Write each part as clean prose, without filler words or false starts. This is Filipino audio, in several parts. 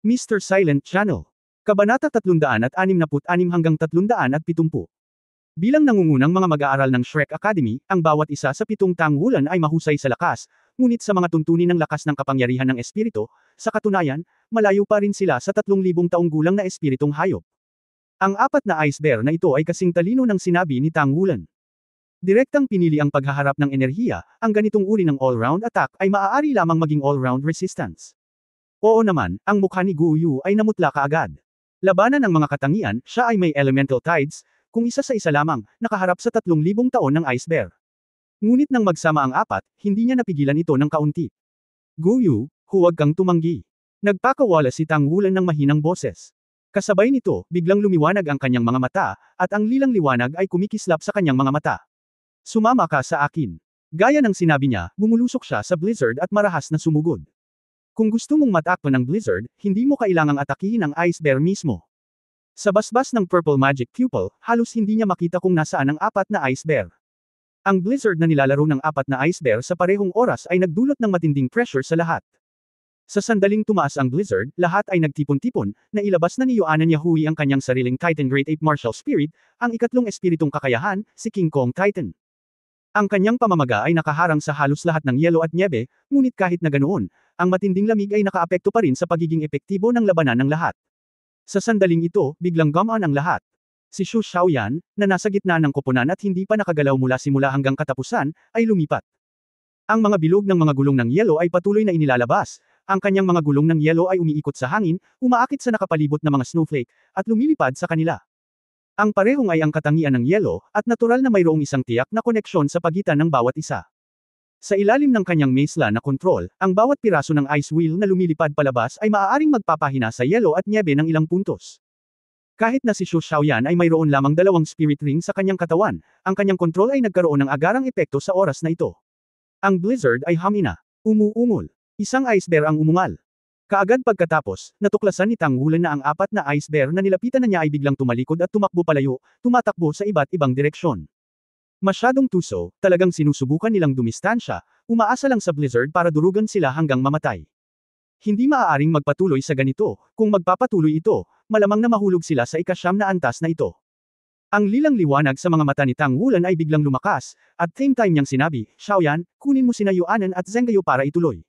Mr. Silent Channel. Kabanata 366 hanggang 370. Bilang nangungunang mga mag-aaral ng Shrek Academy, ang bawat isa sa 7 tanghulan ay mahusay sa lakas, ngunit sa mga tuntunin ng lakas ng kapangyarihan ng espiritu, sa katunayan, malayo pa rin sila sa 3,000 taong gulang na espiritong hayop. Ang 4 na ice bear na ito ay kasing talino ng sinabi ni Tanghulan. Direktang pinili ang paghaharap ng enerhiya, ang ganitong uri ng all-round attack ay maaari lamang maging all-round resistance. Oo naman, ang mukha ni Guyu ay namutla kaagad. Labanan ng mga katangian, siya ay may elemental tides, kung isa sa isa lamang, nakaharap sa 3,000 taon ng ice bear. Ngunit nang magsama ang 4, hindi niya napigilan ito ng kaunti. Guyu, huwag kang tumanggi. Nagpakawala si Tanghulan ng mahinang boses. Kasabay nito, biglang lumiwanag ang kanyang mga mata, at ang lilang liwanag ay kumikislap sa kanyang mga mata. Sumama ka sa akin. Gaya ng sinabi niya, bumulusok siya sa blizzard at marahas na sumugod. Kung gusto mong matakpan ng blizzard, hindi mo kailangang atakihin ang ice bear mismo. Sa basbas ng Purple Magic Pupil, halos hindi niya makita kung nasaan ang 4 na ice bear. Ang blizzard na nilalaro ng 4 na ice bear sa parehong oras ay nagdulot ng matinding pressure sa lahat. Sa sandaling tumaas ang blizzard, lahat ay nagtipon-tipon, na ilabas na ni Yoanan Yahui ang kanyang sariling Titan Great Ape Martial Spirit, ang ikatlong espiritong kakayahan, si King Kong Titan. Ang kanyang pamamaga ay nakaharang sa halos lahat ng yelo at nyebe, ngunit kahit na ganoon, ang matinding lamig ay nakaapekto pa rin sa pagiging epektibo ng labanan ng lahat. Sa sandaling ito, biglang gumaan ang lahat. Si Xu Xiaoyan, na nasa gitna ng koponan at hindi pa nakagalaw mula simula hanggang katapusan, ay lumipat. Ang mga bilog ng mga gulong ng yelo ay patuloy na inilalabas, ang kanyang mga gulong ng yelo ay umiikot sa hangin, umaakit sa nakapalibot na mga snowflake, at lumilipad sa kanila. Ang parehong ay ang katangian ng yelo, at natural na mayroong isang tiyak na koneksyon sa pagitan ng bawat isa. Sa ilalim ng kanyang maze na kontrol, ang bawat piraso ng ice wheel na lumilipad palabas ay maaaring magpapahina sa yelo at nyebe ng ilang puntos. Kahit na si Xu Xiaoyan ay mayroon lamang 2 spirit ring sa kanyang katawan, ang kanyang kontrol ay nagkaroon ng agarang epekto sa oras na ito. Ang blizzard ay hamina. Umuungol. Isang ice bear ang umungal. Kaagad pagkatapos, natuklasan ni Tanghulan na ang 4 na ice bear na nilapitan na niya ay biglang tumalikod at tumakbo palayo, tumatakbo sa iba't ibang direksyon. Masyadong tuso, talagang sinusubukan nilang dumistansya, umaasa lang sa blizzard para durugan sila hanggang mamatay. Hindi maaaring magpatuloy sa ganito, kung magpapatuloy ito, malamang na mahulog sila sa ika-9 na antas na ito. Ang lilang liwanag sa mga mata ni Tanghulan ay biglang lumakas, at same time niyang sinabi, Xiaoyan, kunin mo sina Yoanan at Zhengayo para ituloy.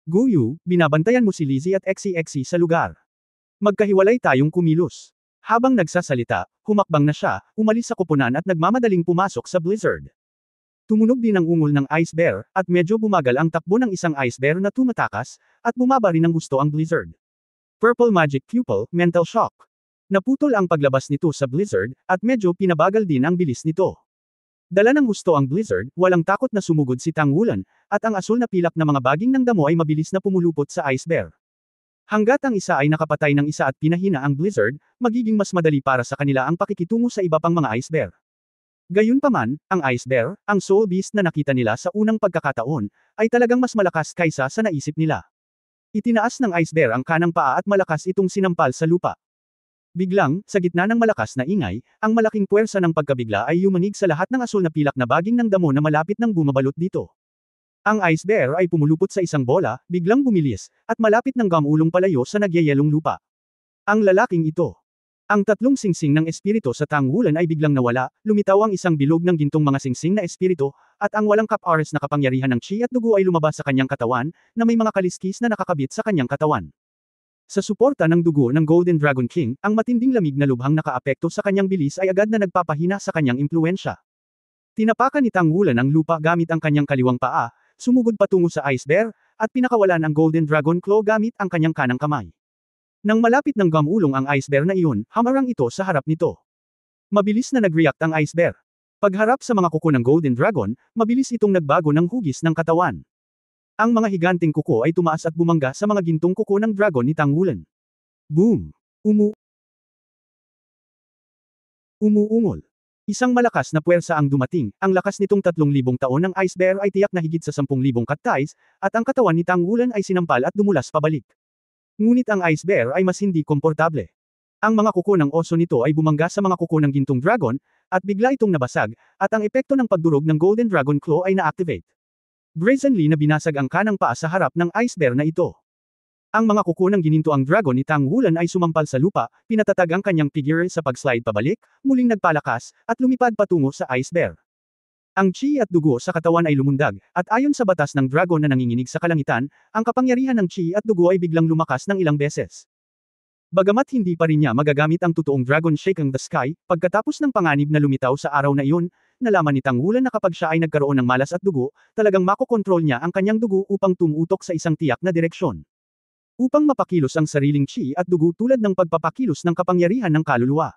Guyu, binabantayan mo si Lizzie at Exi sa lugar. Magkahiwalay tayong kumilos. Habang nagsasalita, humakbang na siya, umalis sa koponan at nagmamadaling pumasok sa blizzard. Tumunog din ang ungol ng ice bear, at medyo bumagal ang takbo ng isang ice bear na tumatakas, at bumaba rin ng gusto ang blizzard. Purple Magic Pupil, Mental Shock. Naputol ang paglabas nito sa blizzard, at medyo pinabagal din ang bilis nito. Dala ng husto ang blizzard, walang takot na sumugod si Tanghulan, at ang asul na pilak na mga baging ng damo ay mabilis na pumulupot sa ice bear. Hanggat ang isa ay nakapatay ng isa at pinahina ang blizzard, magiging mas madali para sa kanila ang pakikitungo sa iba pang mga ice bear. Gayunpaman, ang ice bear, ang soul beast na nakita nila sa unang pagkakataon, ay talagang mas malakas kaysa sa naisip nila. Itinaas ng ice bear ang kanang paa at malakas itong sinampal sa lupa. Biglang, sa gitna ng malakas na ingay, ang malaking puwersa ng pagkabigla ay yumanig sa lahat ng asul na pilak na baging ng damo na malapit nang bumabalot dito. Ang ice bear ay pumulupot sa isang bola, biglang bumilis, at malapit ng gamulong palayo sa nagyayelong lupa. Ang lalaking ito. Ang 3 singsing ng espiritu sa Tanghulan ay biglang nawala, lumitaw ang isang bilog ng gintong mga singsing na espiritu, at ang walang kap-ares na kapangyarihan ng chi at dugo ay lumabas sa kanyang katawan, na may mga kaliskis na nakakabit sa kanyang katawan. Sa suporta ng dugo ng Golden Dragon King, ang matinding lamig na lubhang nakaapekto sa kanyang bilis ay agad na nagpapahina sa kanyang impluensya. Tinapakan ni Tanghulan ang lupa gamit ang kanyang kaliwang paa, sumugod patungo sa ice bear, at pinakawalan ang Golden Dragon Claw gamit ang kanyang kanang kamay. Nang malapit ng gamulong ang ice bear na iyon, hamarang ito sa harap nito. Mabilis na nag-react ang ice bear. Pagharap sa mga kuko ng Golden Dragon, mabilis itong nagbago ng hugis ng katawan. Ang mga higanting kuko ay tumaas at bumangga sa mga gintong kuko ng dragon ni Tanghulan. Boom! Umuungol. Isang malakas na puwersa ang dumating, ang lakas nitong 3,000 taon ng ice bear ay tiyak na higit sa 10,000 cut-ties, at ang katawan ni Tanghulan ay sinampal at dumulas pabalik. Ngunit ang ice bear ay mas hindi komportable. Ang mga kuko ng oso nito ay bumangga sa mga kuko ng gintong dragon, at bigla itong nabasag, at ang epekto ng pagdurog ng Golden Dragon Claw ay na-activate. Brazenly na binasag ang kanang paa sa harap ng ice bear na ito. Ang mga kuko ng ginintoang dragon ni Tang Wulan ay sumampal sa lupa, pinatatag ang kanyang figure sa pag-slide pabalik, muling nagpalakas, at lumipad patungo sa ice bear. Ang chi at dugo sa katawan ay lumundag, at ayon sa batas ng dragon na nanginginig sa kalangitan, ang kapangyarihan ng chi at dugo ay biglang lumakas ng ilang beses. Bagamat hindi pa rin niya magagamit ang totoong Dragon Shaking the Sky, pagkatapos ng panganib na lumitaw sa araw na iyon, nalaman ni Tang Wulan na kapag siya ay nagkaroon ng malas at dugo, talagang makokontrol niya ang kanyang dugo upang tumutok sa isang tiyak na direksyon. Upang mapakilos ang sariling chi at dugo tulad ng pagpapakilos ng kapangyarihan ng kaluluwa.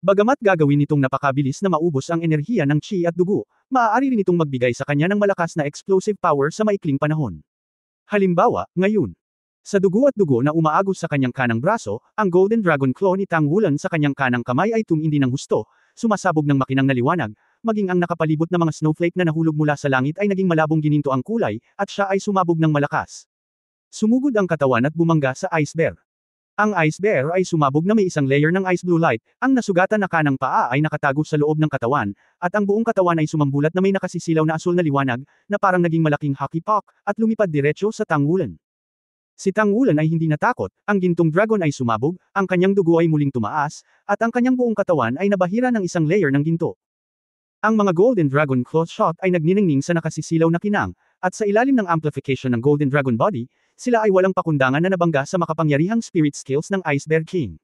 Bagamat gagawin nitong napakabilis na maubos ang enerhiya ng chi at dugo, maaari rin itong magbigay sa kanya ng malakas na explosive power sa maikling panahon. Halimbawa, ngayon, sa dugo at dugo na umaagos sa kanyang kanang braso, ang Golden Dragon Claw ni Tang Wulan sa kanyang kanang kamay ay tumindi ng husto, sumasabog ng makinang na liwanag, maging ang nakapalibot na mga snowflake na nahulog mula sa langit ay naging malabong gininto ang kulay, at siya ay sumabog ng malakas. Sumugod ang katawan at bumangga sa ice bear. Ang ice bear ay sumabog na may isang layer ng ice blue light, ang nasugatan na kanang paa ay nakatago sa loob ng katawan, at ang buong katawan ay sumambulat na may nakasisilaw na asul na liwanag, na parang naging malaking hockey puck, at lumipad diretso sa Tang Wulan. Si Tang Wulan ay hindi natakot, ang gintong dragon ay sumabog, ang kanyang dugo ay muling tumaas, at ang kanyang buong katawan ay nabahira ng isang layer ng ginto. Ang mga Golden Dragon Claw shot ay nagniningning sa nakasisilaw na kinang, at sa ilalim ng amplification ng Golden Dragon Body, sila ay walang pakundangan na nabangga sa makapangyarihang spirit skills ng Ice Bear King.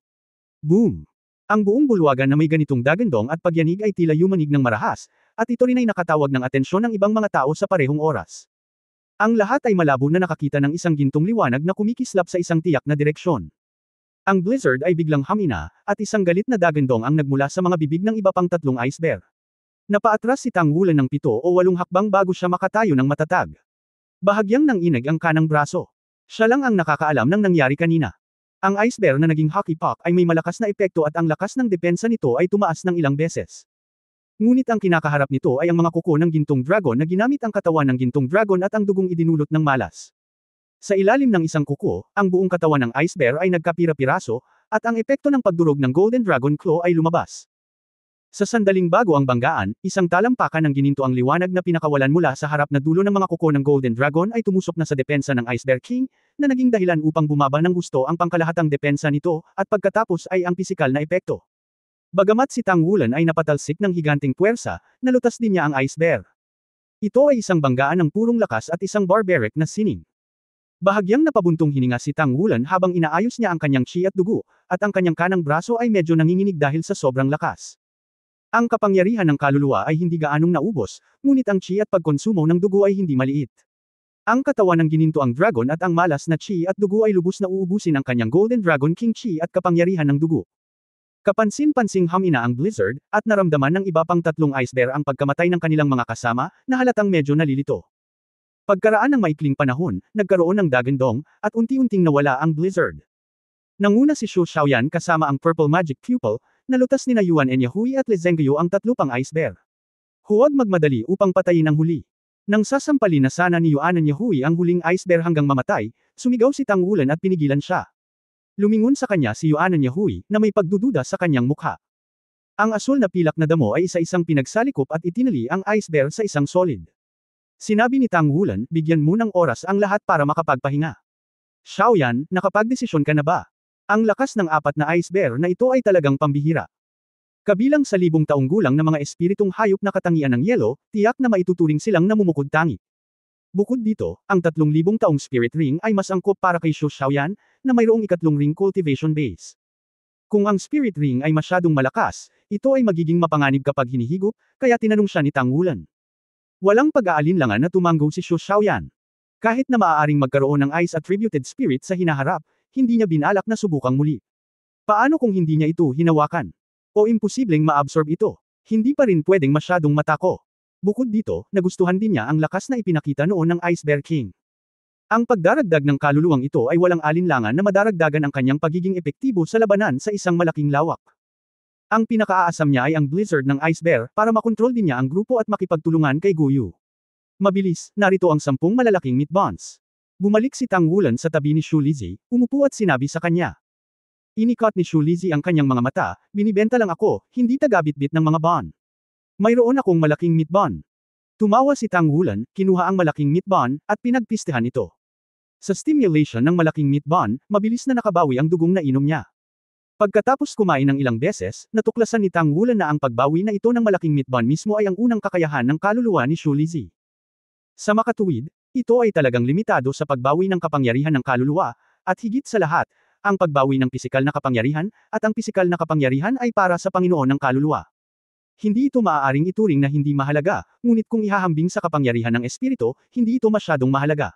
Boom! Ang buong bulwagan na may ganitong dagandong at pagyanig ay tila yumanig ng marahas, at ito rin ay nakatawag ng atensyon ng ibang mga tao sa parehong oras. Ang lahat ay malabo na nakakita ng isang gintong liwanag na kumikislap sa isang tiyak na direksyon. Ang blizzard ay biglang hamina, at isang galit na dagandong ang nagmula sa mga bibig ng iba pang tatlong ice bear. Napaatras si Tang Wulan ng 7 o 8 hakbang bago siya makatayo ng matatag. Bahagyang nanginig ang kanang braso. Siya lang ang nakakaalam ng nangyari kanina. Ang ice bear na naging hockey puck ay may malakas na epekto at ang lakas ng depensa nito ay tumaas ng ilang beses. Ngunit ang kinakaharap nito ay ang mga kuko ng gintong dragon na ginamit ang katawan ng gintong dragon at ang dugong idinulot ng malas. Sa ilalim ng isang kuko, ang buong katawan ng ice bear ay nagkapira-piraso, at ang epekto ng pagdurog ng Golden Dragon Claw ay lumabas. Sa sandaling bago ang banggaan, isang talampakan ng gininto ang liwanag na pinakawalan mula sa harap na dulo ng mga kuko ng Golden Dragon ay tumusok na sa depensa ng Ice Bear King, na naging dahilan upang bumaba ng gusto ang pangkalahatang depensa nito, at pagkatapos ay ang pisikal na epekto. Bagamat si Tang Wulan ay napatalsik ng higanting puwersa, nalutas din niya ang Ice Bear. Ito ay isang banggaan ng purong lakas at isang barbaric na sining. Bahagyang napabuntong hininga si Tang Wulan habang inaayos niya ang kanyang chi at dugo, at ang kanyang kanang braso ay medyo nanginginig dahil sa sobrang lakas. Ang kapangyarihan ng kaluluwa ay hindi gaanong naubos, ngunit ang chi at pagkonsumo ng dugo ay hindi maliit. Ang katawan ng gininto ang dragon at ang malas na chi at dugo ay lubos na uubusin ang kanyang Golden Dragon King chi at kapangyarihan ng dugo. Kapansin-pansing hamina ang blizzard, at naramdaman ng iba pang tatlong ice bear ang pagkamatay ng kanilang mga kasama, na halatang medyo nalilito. Pagkaraan ng maikling panahon, nagkaroon ng dagandong, at unti-unting nawala ang blizzard. Nanguna si Shu Xiaoyan kasama ang Purple Magic Pupil, nalutas ni na Yuan Enyahui at Li Zhengguo ang tatlo pang ice bear. Huwag magmadali upang patayin ang huli. Nang sasampalin na sana ni Yuan Enyahui ang huling ice bear hanggang mamatay, sumigaw si Tang Wulan at pinigilan siya. Lumingon sa kanya si Yuan Enyahui, na may pagdududa sa kanyang mukha. Ang asul na pilak na damo ay isa-isang pinagsalikop at itinali ang ice bear sa isang solid. Sinabi ni Tang Wulan, bigyan mo ng oras ang lahat para makapagpahinga. Xiaoyan, nakapagdesisyon ka na ba? Ang lakas ng apat na ice bear na ito ay talagang pambihira. Kabilang sa 1,000 taong gulang na mga espiritong hayop na katangian ng yelo, tiyak na maituturing silang namumukod-tangi. Bukod dito, ang 3,000 taong spirit ring ay mas angkop para kay Shu Xiaoyan, na mayroong 3 ring cultivation base. Kung ang spirit ring ay masyadong malakas, ito ay magiging mapanganib kapag hinihigop, kaya tinanong siya ni Tang Wulan. Walang pag-aalinlangan na tumanggo si Shu Xiaoyan. Kahit na maaaring magkaroon ng ice-attributed spirit sa hinaharap, hindi niya binalak na subukang muli. Paano kung hindi niya ito hinawakan? O imposibleng ma-absorb ito? Hindi pa rin pwedeng masyadong matako. Bukod dito, nagustuhan din niya ang lakas na ipinakita noon ng Ice Bear King. Ang pagdaragdag ng kaluluwang ito ay walang alinlangan na madaragdagan ang kanyang pagiging epektibo sa labanan sa isang malaking lawak. Ang pinakaaasam niya ay ang blizzard ng Ice Bear para makontrol din niya ang grupo at makipagtulungan kay Guyu. Mabilis, narito ang 10 malalaking meat bonds. Bumalik si Tang Wulan sa tabi ni Shu Lizhi, umupo at sinabi sa kanya. Inikot ni Shu Lizhi ang kanyang mga mata, binibenta lang ako, hindi tagabitbit ng mga bond. Mayroon akong malaking meat bond. Tumawa si Tang Wulan, kinuha ang malaking meat bond, at pinagpistehan ito. Sa stimulation ng malaking meat bun, mabilis na nakabawi ang dugong na inom niya. Pagkatapos kumain ng ilang beses, natuklasan ni Tang Wulan na ang pagbawi na ito ng malaking meat bun mismo ay ang unang kakayahan ng kaluluwa ni Shu Lizhi. Sa makatuwid, ito ay talagang limitado sa pagbawi ng kapangyarihan ng kaluluwa, at higit sa lahat, ang pagbawi ng pisikal na kapangyarihan, at ang pisikal na kapangyarihan ay para sa Panginoon ng kaluluwa. Hindi ito maaaring ituring na hindi mahalaga, ngunit kung ihahambing sa kapangyarihan ng espiritu, hindi ito masyadong mahalaga.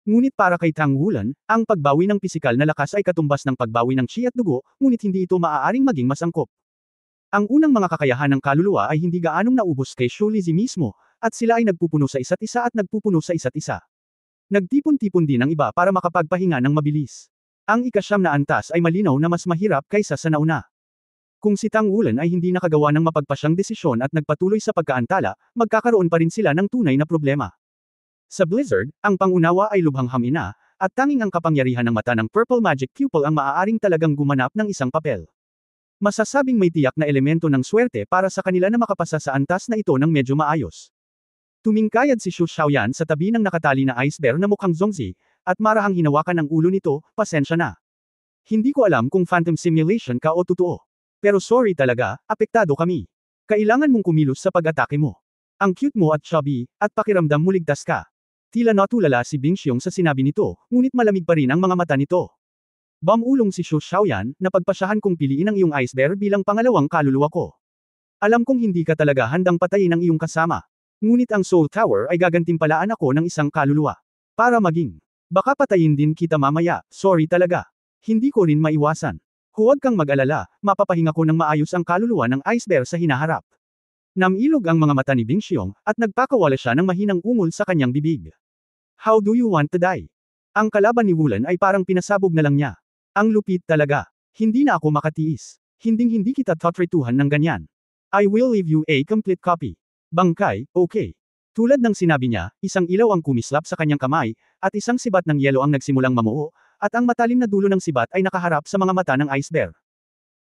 Ngunit para kay Tang Wulan, ang pagbawi ng pisikal na lakas ay katumbas ng pagbawi ng chi at dugo, ngunit hindi ito maaaring maging mas angkop. Ang unang mga kakayahan ng kaluluwa ay hindi gaanong naubos kay Shu Lizhi mismo, at sila ay nagpupuno sa isa't isa at nagpupuno sa isa't isa. Nagtipon-tipon din ang iba para makapagpahinga ng mabilis. Ang ikasyam na antas ay malinaw na mas mahirap kaysa sa nauna. Kung si Tang Wulan ay hindi nakagawa ng mapagpasyang desisyon at nagpatuloy sa pagkaantala, magkakaroon pa rin sila ng tunay na problema. Sa Blizzard, ang pangunawa ay lubhang ina, at tanging ang kapangyarihan ng mata ng Purple Magic Pupil ang maaaring talagang gumanap ng isang papel. Masasabing may tiyak na elemento ng swerte para sa kanila na makapasa sa antas na ito ng medyo maayos. Tumingkayad si Shu Xiaoyan sa tabi ng nakatali na ice bear na mukhang Zongzi, at marahang hinawakan ang ulo nito, pasensya na. Hindi ko alam kung phantom simulation ka o totoo. Pero sorry talaga, apektado kami. Kailangan mong kumilos sa pag-atake mo. Ang cute mo at chubby, at pakiramdam mo ligtas ka. Tila natulala si Bing Xiong sa sinabi nito, ngunit malamig pa rin ang mga mata nito. Bamulong si Shu Xiaoyan, na pagpasyahan kong piliin ang iyong ice bear bilang pangalawang kaluluwa ko. Alam kong hindi ka talaga handang patayin ang iyong kasama. Ngunit ang Soul Tower ay gagantimpalaan ako ng isang kaluluwa. Para maging. Baka patayin din kita mamaya, sorry talaga. Hindi ko rin maiwasan. Huwag kang mag-alala, mapapahinga ko ng maayos ang kaluluwa ng ice bear sa hinaharap. Namilog ang mga mata ni Bing Xiong, at nagpakawala siya ng mahinang ungol sa kanyang bibig. How do you want to die? Ang kalaban ni Wulan ay parang pinasabog na lang niya. Ang lupit talaga. Hindi na ako makatiis. Hinding-hindi kita tatrituhan ng ganyan. I will leave you a complete copy. Bangkay, okay. Tulad ng sinabi niya, isang ilaw ang kumislap sa kanyang kamay, at isang sibat ng yelo ang nagsimulang mamuo, at ang matalim na dulo ng sibat ay nakaharap sa mga mata ng ice bear.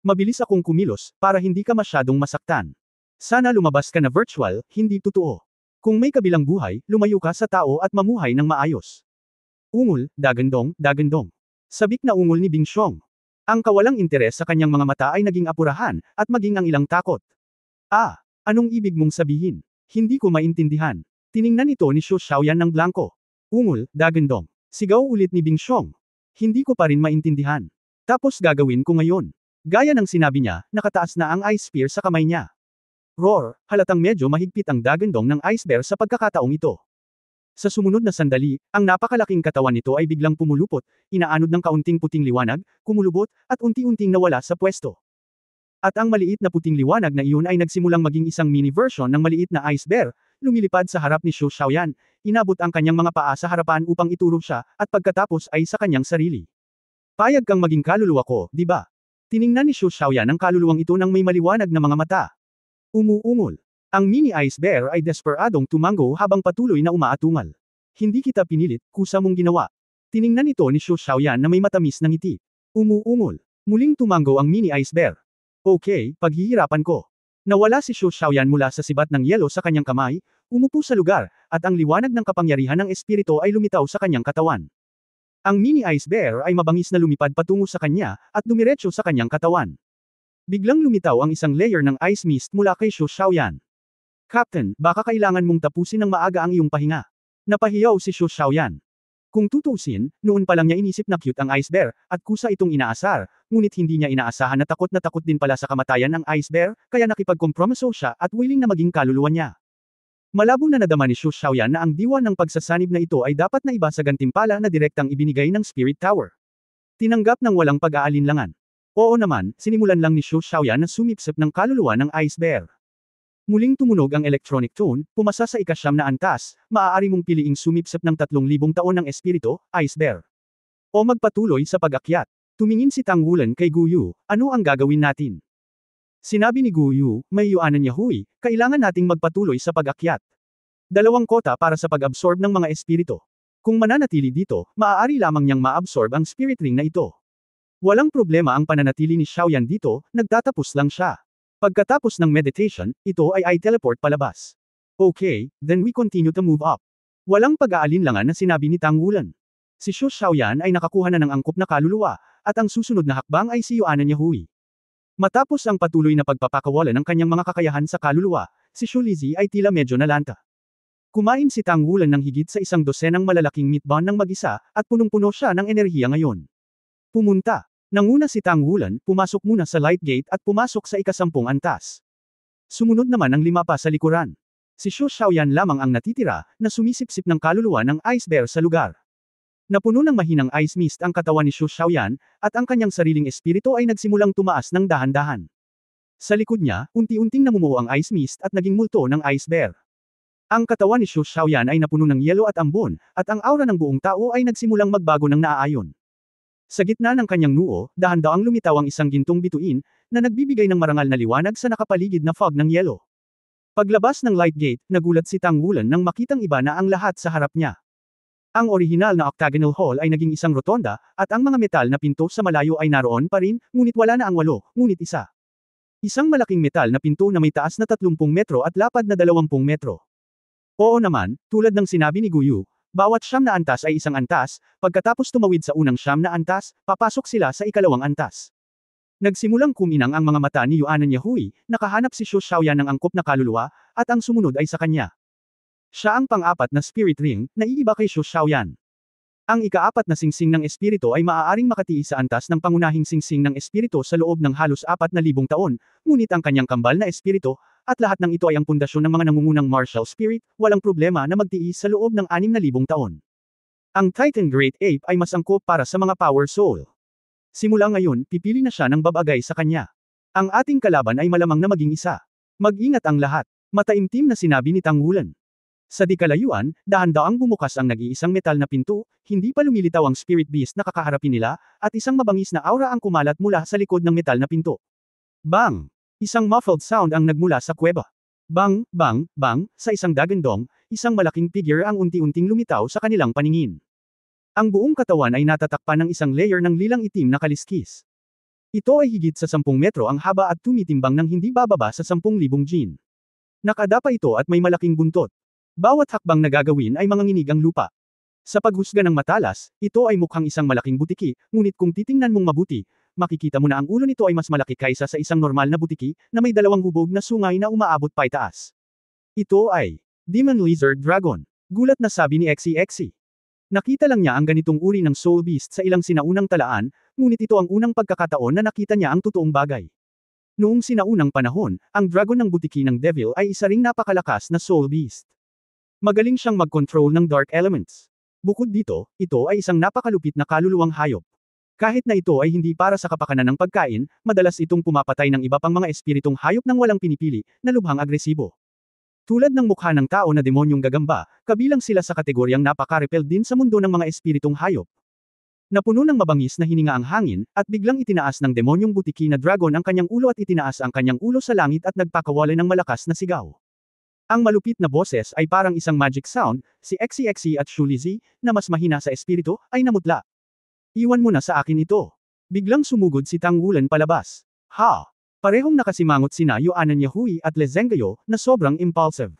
Mabilis akong kumilos, para hindi ka masyadong masaktan. Sana lumabas ka na virtual, hindi totoo. Kung may kabilang buhay, lumayo ka sa tao at mamuhay ng maayos. Ungol, dagandong, dagandong. Sabik na ungol ni Bing Xiong. Ang kawalang interes sa kanyang mga mata ay naging apurahan, at maging ang ilang takot. Ah, anong ibig mong sabihin? Hindi ko maintindihan. Tiningnan ito ni Shu Xiaoyan ng blanco. Ungol, dagandong. Sigaw ulit ni Bing Xiong. Hindi ko pa rin maintindihan. Tapos gagawin ko ngayon. Gaya ng sinabi niya, nakataas na ang ice spear sa kamay niya. Roar, halatang medyo mahigpit ang dagandong ng ice bear sa pagkakataong ito. Sa sumunod na sandali, ang napakalaking katawan nito ay biglang pumulupot, inaanod ng kaunting puting liwanag, kumulubot, at unti-unting nawala sa pwesto. At ang maliit na puting liwanag na iyon ay nagsimulang maging isang mini version ng maliit na ice bear, lumilipad sa harap ni Shu Xiaoyan, inabot ang kanyang mga paa sa harapan upang ituro siya, at pagkatapos ay sa kanyang sarili. Payag kang maging kaluluwa ko, di ba? Tiningnan ni Shu Xiaoyan ang kaluluwang ito ng may maliwanag na mga mata. Umuungol. Ang mini ice bear ay desperadong tumango habang patuloy na umaatungal. Hindi kita pinilit, kusa mong ginawa. Tiningnan ito ni Shu Xiaoyan na may matamis na ngiti. Umuungol. Muling tumango ang mini ice bear. Okay, paghihirapan ko. Nawala si Shu Xiaoyan mula sa sibat ng yelo sa kanyang kamay, umupo sa lugar, at ang liwanag ng kapangyarihan ng espiritu ay lumitaw sa kanyang katawan. Ang mini ice bear ay mabangis na lumipad patungo sa kanya, at dumiretso sa kanyang katawan. Biglang lumitaw ang isang layer ng ice mist mula kay Shu Xiaoyan. Captain, baka kailangan mong tapusin ng maaga ang iyong pahinga. Napahiyaw si Shu Xiaoyan. Kung tutuusin, noon pa lang niya inisip na cute ang ice bear, at kusa itong inaasar, ngunit hindi niya inaasahan na takot din pala sa kamatayan ng ice bear, kaya nakipagkompromiso siya at willing na maging kaluluwa niya. Malabo na nadama ni Shu Xiaoyan na ang diwa ng pagsasanib na ito ay dapat na iba sa gantimpala na direktang ibinigay ng Spirit Tower. Tinanggap ng walang pag-aalinlangan. Oo naman, sinimulan lang ni Shu Xiaoyan na sumipsip ng kaluluwa ng ice bear. Muling tumunog ang electronic tone, pumasa sa ikasyam na antas, maaari mong piliing sumipsip ng 3,000 taon ng espiritu, ice bear. O magpatuloy sa pag-akyat. Tumingin si Tang Wulan kay Gu Yu, ano ang gagawin natin? Sinabi ni Gu Yu, may yuanan niya huy, kailangan nating magpatuloy sa pag-akyat. 2 kota para sa pag-absorb ng mga espiritu. Kung mananatili dito, maaari lamang niyang ma-absorb ang spirit ring na ito. Walang problema ang pananatili ni Xiaoyan dito, nagtatapos lang siya. Pagkatapos ng meditation, ito ay teleport palabas. Okay, then we continue to move up. Walang pag-aalinlangan na sinabi ni Tang Wulan. Si Xu Xiaoyan ay nakakuha na ng angkop na kaluluwa, at ang susunod na hakbang ay si Yuanan Yahui. Matapos ang patuloy na pagpapakawala ng kanyang mga kakayahan sa kaluluwa, si Xu Lizi ay tila medyo nalanta. Kumain si Tang Wulan ng higit sa 100 malalaking meatball ng mag-isa, at punong-puno siya ng enerhiya ngayon. Pumunta. Nanguna si Tang Wulan, pumasok muna sa light gate at pumasok sa ika-10 antas. Sumunod naman ang 5 pa sa likuran. Si Xu Xiaoyan lamang ang natitira, na sumisipsip ng kaluluwa ng ice bear sa lugar. Napuno ng mahinang ice mist ang katawan ni Xu Xiaoyan, at ang kanyang sariling espiritu ay nagsimulang tumaas ng dahan-dahan. Sa likod niya, unti-unting namumuo ang ice mist at naging multo ng ice bear. Ang katawan ni Xu Xiaoyan ay napuno ng yelo at ambon, at ang aura ng buong tao ay nagsimulang magbago ng naaayon. Sa gitna ng kanyang noo, dahan-daang lumitaw ang isang gintong bituin, na nagbibigay ng marangal na liwanag sa nakapaligid na fog ng yelo. Paglabas ng light gate, nagulat si Tang Wulan nang makitang iba na ang lahat sa harap niya. Ang orihinal na octagonal hall ay naging isang rotonda, at ang mga metal na pinto sa malayo ay naroon pa rin, ngunit wala na ang 8, ngunit isa. Isang malaking metal na pinto na may taas na 30 metro at lapad na 20 metro. Oo naman, tulad ng sinabi ni Guyu, bawat 9 na antas ay isang antas, pagkatapos tumawid sa unang 9 na antas, papasok sila sa ikalawang antas. Nagsimulang kuminang ang mga mata ni Yuanan Yahui, nakahanap si Xu Xiaoyan ng angkop na kaluluwa, at ang sumunod ay sa kanya. Siya ang pang-4 na spirit ring, na iiba kay Xu Xiaoyan. Ang ika-4 na singsing ng espiritu ay maaaring makatiis sa antas ng pangunahing singsing ng espiritu sa loob ng halos 4,000 taon, ngunit ang kanyang kambal na espiritu, at lahat ng ito ay ang pundasyon ng mga nangungunang martial spirit, walang problema na magtiis sa loob ng 6,000 taon. Ang Titan Great Ape ay mas angkop para sa mga power soul. Simula ngayon, pipili na siya ng babagay sa kanya. Ang ating kalaban ay malamang na maging isa. Mag-ingat ang lahat. Mataimtim na sinabi ni Tang Wulan. Sa di kalayuan, dahan-daang bumukas ang nag-iisang metal na pinto, hindi pa lumilitaw ang spirit beast na kakaharapin nila, at isang mabangis na aura ang kumalat mula sa likod ng metal na pinto. Bang! Isang muffled sound ang nagmula sa kuweba. Bang, bang, bang, sa isang dagandong, isang malaking figure ang unti-unting lumitaw sa kanilang paningin. Ang buong katawan ay natatakpan ng isang layer ng lilang itim na kaliskis. Ito ay higit sa 10 metro ang haba at tumitimbang ng hindi bababa sa 10,000 jin. Nakadapa ito at may malaking buntot. Bawat hakbang na gagawin ay manganginig ang lupa. Sa paghusga ng matalas, ito ay mukhang isang malaking butiki, ngunit kung titingnan mong mabuti, makikita mo na ang ulo nito ay mas malaki kaysa sa isang normal na butiki, na may 2 hubog na sungay na umaabot paitaas. Ito ay Demon Lizard Dragon. Gulat na sabi ni Xie. Nakita lang niya ang ganitong uri ng soul beast sa ilang sinaunang talaan, ngunit ito ang unang pagkakataon na nakita niya ang totoong bagay. Noong sinaunang panahon, ang dragon ng butiki ng devil ay isa ring napakalakas na soul beast. Magaling siyang mag-control ng dark elements. Bukod dito, ito ay isang napakalupit na kaluluwang hayop. Kahit na ito ay hindi para sa kapakanan ng pagkain, madalas itong pumapatay ng iba pang mga espiritong hayop nang walang pinipili, na lubhang agresibo. Tulad ng mukha ng tao na demonyong gagamba, kabilang sila sa kategoryang napaka-repel din sa mundo ng mga espiritong hayop. Napuno ng mabangis na hininga ang hangin, at biglang itinaas ng demonyong butiki na dragon ang kanyang ulo at itinaas ang kanyang ulo sa langit at nagpakawala ng malakas na sigaw. Ang malupit na boses ay parang isang magic sound, si Xie at Xu Lizi, na mas mahina sa espiritu, ay namutla. Iwan mo na sa akin ito. Biglang sumugod si Tang Wulan palabas. Ha! Parehong nakasimangot sina Yuanan Yahui at Le Zhengguo, na sobrang impulsive.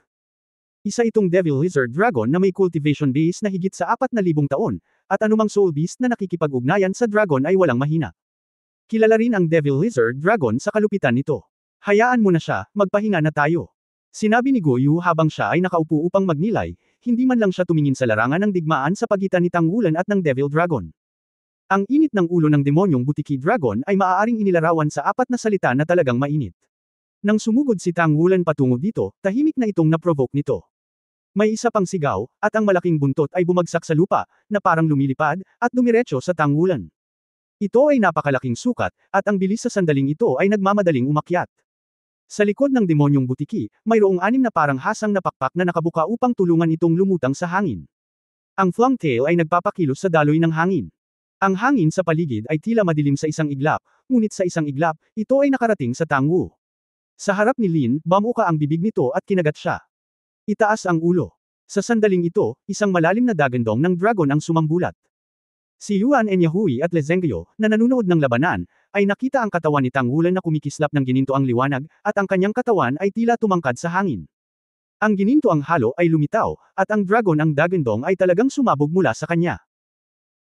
Isa itong Devil Lizard Dragon na may cultivation base na higit sa 4,000 taon, at anumang soul beast na nakikipag-ugnayan sa dragon ay walang mahina. Kilala rin ang Devil Lizard Dragon sa kalupitan nito. Hayaan mo na siya, magpahinga na tayo. Sinabi ni Guyu habang siya ay nakaupo upang magnilay, hindi man lang siya tumingin sa larangan ng digmaan sa pagitan ni Tang Wulan at ng Devil Dragon. Ang init ng ulo ng demonyong butiki dragon ay maaaring inilarawan sa 4 na salita na talagang mainit. Nang sumugod si Tang Wulan patungo dito, tahimik na itong na-provoke nito. May isa pang sigaw, at ang malaking buntot ay bumagsak sa lupa, na parang lumilipad, at dumiretso sa Tang Wulan. Ito ay napakalaking sukat, at ang bilis sa sandaling ito ay nagmamadaling umakyat. Sa likod ng demonyong butiki, mayroong 6 na parang hasang na pakpak na nakabuka upang tulungan itong lumutang sa hangin. Ang flang tail ay nagpapakilos sa daloy ng hangin. Ang hangin sa paligid ay tila madilim sa isang iglap, ngunit sa isang iglap, ito ay nakarating sa Tang Wu. Sa harap ni Lin, bamuka ang bibig nito at kinagat siya. Itaas ang ulo. Sa sandaling ito, isang malalim na dagandong ng dragon ang sumambulat. Si Yuan Yahui at Le Zhengguo, na nanunood ng labanan, ay nakita ang katawan ni Tang Wulan na kumikislap ng gininto ang liwanag, at ang kanyang katawan ay tila tumangkad sa hangin. Ang gininto ang halo ay lumitaw, at ang dragon ang dagandong ay talagang sumabog mula sa kanya.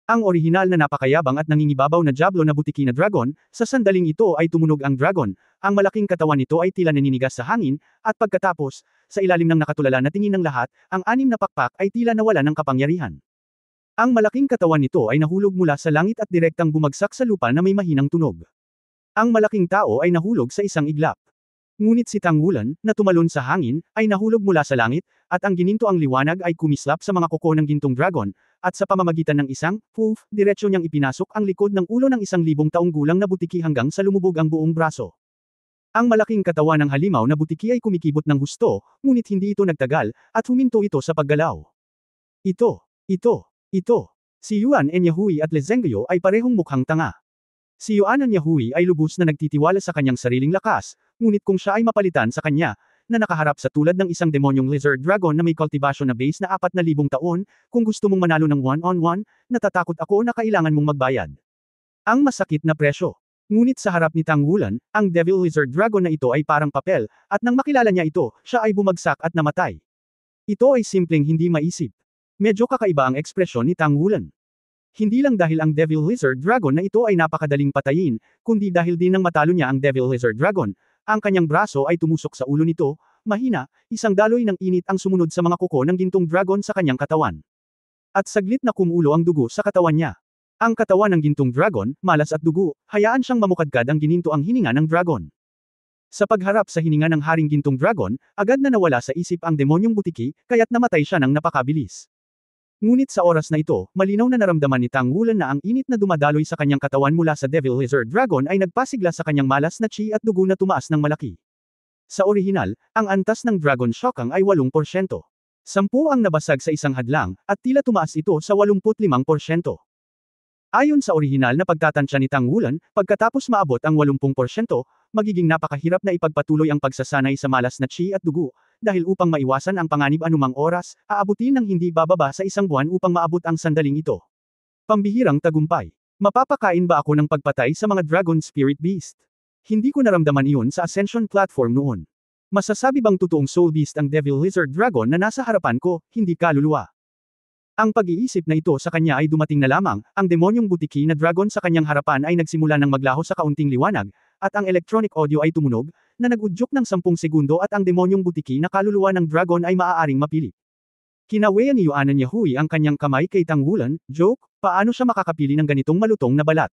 Ang orihinal na napakayabang at nangingibabaw na Diablo na butiki na dragon, sa sandaling ito ay tumunog ang dragon, ang malaking katawan nito ay tila naninigas sa hangin, at pagkatapos, sa ilalim ng nakatulala na tingin ng lahat, ang anim na pakpak ay tila nawala ng kapangyarihan. Ang malaking katawan nito ay nahulog mula sa langit at direktang bumagsak sa lupa na may mahinang tunog. Ang malaking tao ay nahulog sa isang iglap. Ngunit si Tangwulan, na tumalon sa hangin, ay nahulog mula sa langit, at ang ginintoang liwanag ay kumislap sa mga kuko ng gintong dragon, at sa pamamagitan ng isang, poof, diretso niyang ipinasok ang likod ng ulo ng 1,000 taong gulang na butiki hanggang sa lumubog ang buong braso. Ang malaking katawan ng halimaw na butiki ay kumikibot ng husto, ngunit hindi ito nagtagal, at huminto ito sa paggalaw. Ito. Si Yuan Enyahui at Lezengyo ay parehong mukhang tanga. Si Yuan Enyahui ay lubos na nagtitiwala sa kanyang sariling lakas, ngunit kung siya ay mapalitan sa kanya, na nakaharap sa tulad ng isang demonyong lizard dragon na may cultivation na base na 4,000 taon, kung gusto mong manalo ng one-on-one, natatakot ako na kailangan mong magbayad. Ang masakit na presyo. Ngunit sa harap ni Tangwulan, ang devil lizard dragon na ito ay parang papel, at nang makilala niya ito, siya ay bumagsak at namatay. Ito ay simpleng hindi maisip. Medyo kakaiba ang ekspresyon ni Tangwulan. Hindi lang dahil ang Devil Lizard Dragon na ito ay napakadaling patayin, kundi dahil din nang matalo niya ang Devil Lizard Dragon, ang kanyang braso ay tumusok sa ulo nito, mahina, isang daloy ng init ang sumunod sa mga kuko ng gintong dragon sa kanyang katawan. At saglit na kumulo ang dugo sa katawan niya. Ang katawan ng gintong dragon, malas at dugo, hayaan siyang mamukadkad ang gininto ang hininga ng dragon. Sa pagharap sa hininga ng haring gintong dragon, agad na nawala sa isip ang demonyong butiki, kaya't namatay siya ng napakabilis. Ngunit sa oras na ito, malinaw na naramdaman ni Tangwulan na ang init na dumadaloy sa kanyang katawan mula sa Devil Lizard Dragon ay nagpasigla sa kanyang malas na chi at dugo na tumaas ng malaki. Sa orihinal, ang antas ng Dragon Shockang ay 8%. 10 ang nabasag sa isang hadlang, at tila tumaas ito sa 85%. Ayon sa orihinal na pagtatansya ni Tangwulan, pagkatapos maabot ang 80%, magiging napakahirap na ipagpatuloy ang pagsasanay sa malas na chi at dugo, dahil upang maiwasan ang panganib anumang oras, aabutin ng hindi bababa sa isang buwan upang maabot ang sandaling ito. Pambihirang tagumpay. Mapapakain ba ako ng pagpatay sa mga Dragon Spirit Beast? Hindi ko naramdaman iyon sa Ascension platform noon. Masasabi bang totoong Soul Beast ang Devil Lizard Dragon na nasa harapan ko, hindi kaluluwa? Ang pag-iisip na ito sa kanya ay dumating na lamang, ang demonyong butiki na dragon sa kanyang harapan ay nagsimula ng maglaho sa kaunting liwanag, at ang electronic audio ay tumunog, na nag-udyok ng 10 segundo at ang demonyong butiki na kaluluwa ng dragon ay maaaring mapili. Kinawean ni Yuan Enyahui ang kanyang kamay kay Tangwulan, joke, paano siya makakapili ng ganitong malutong na balat?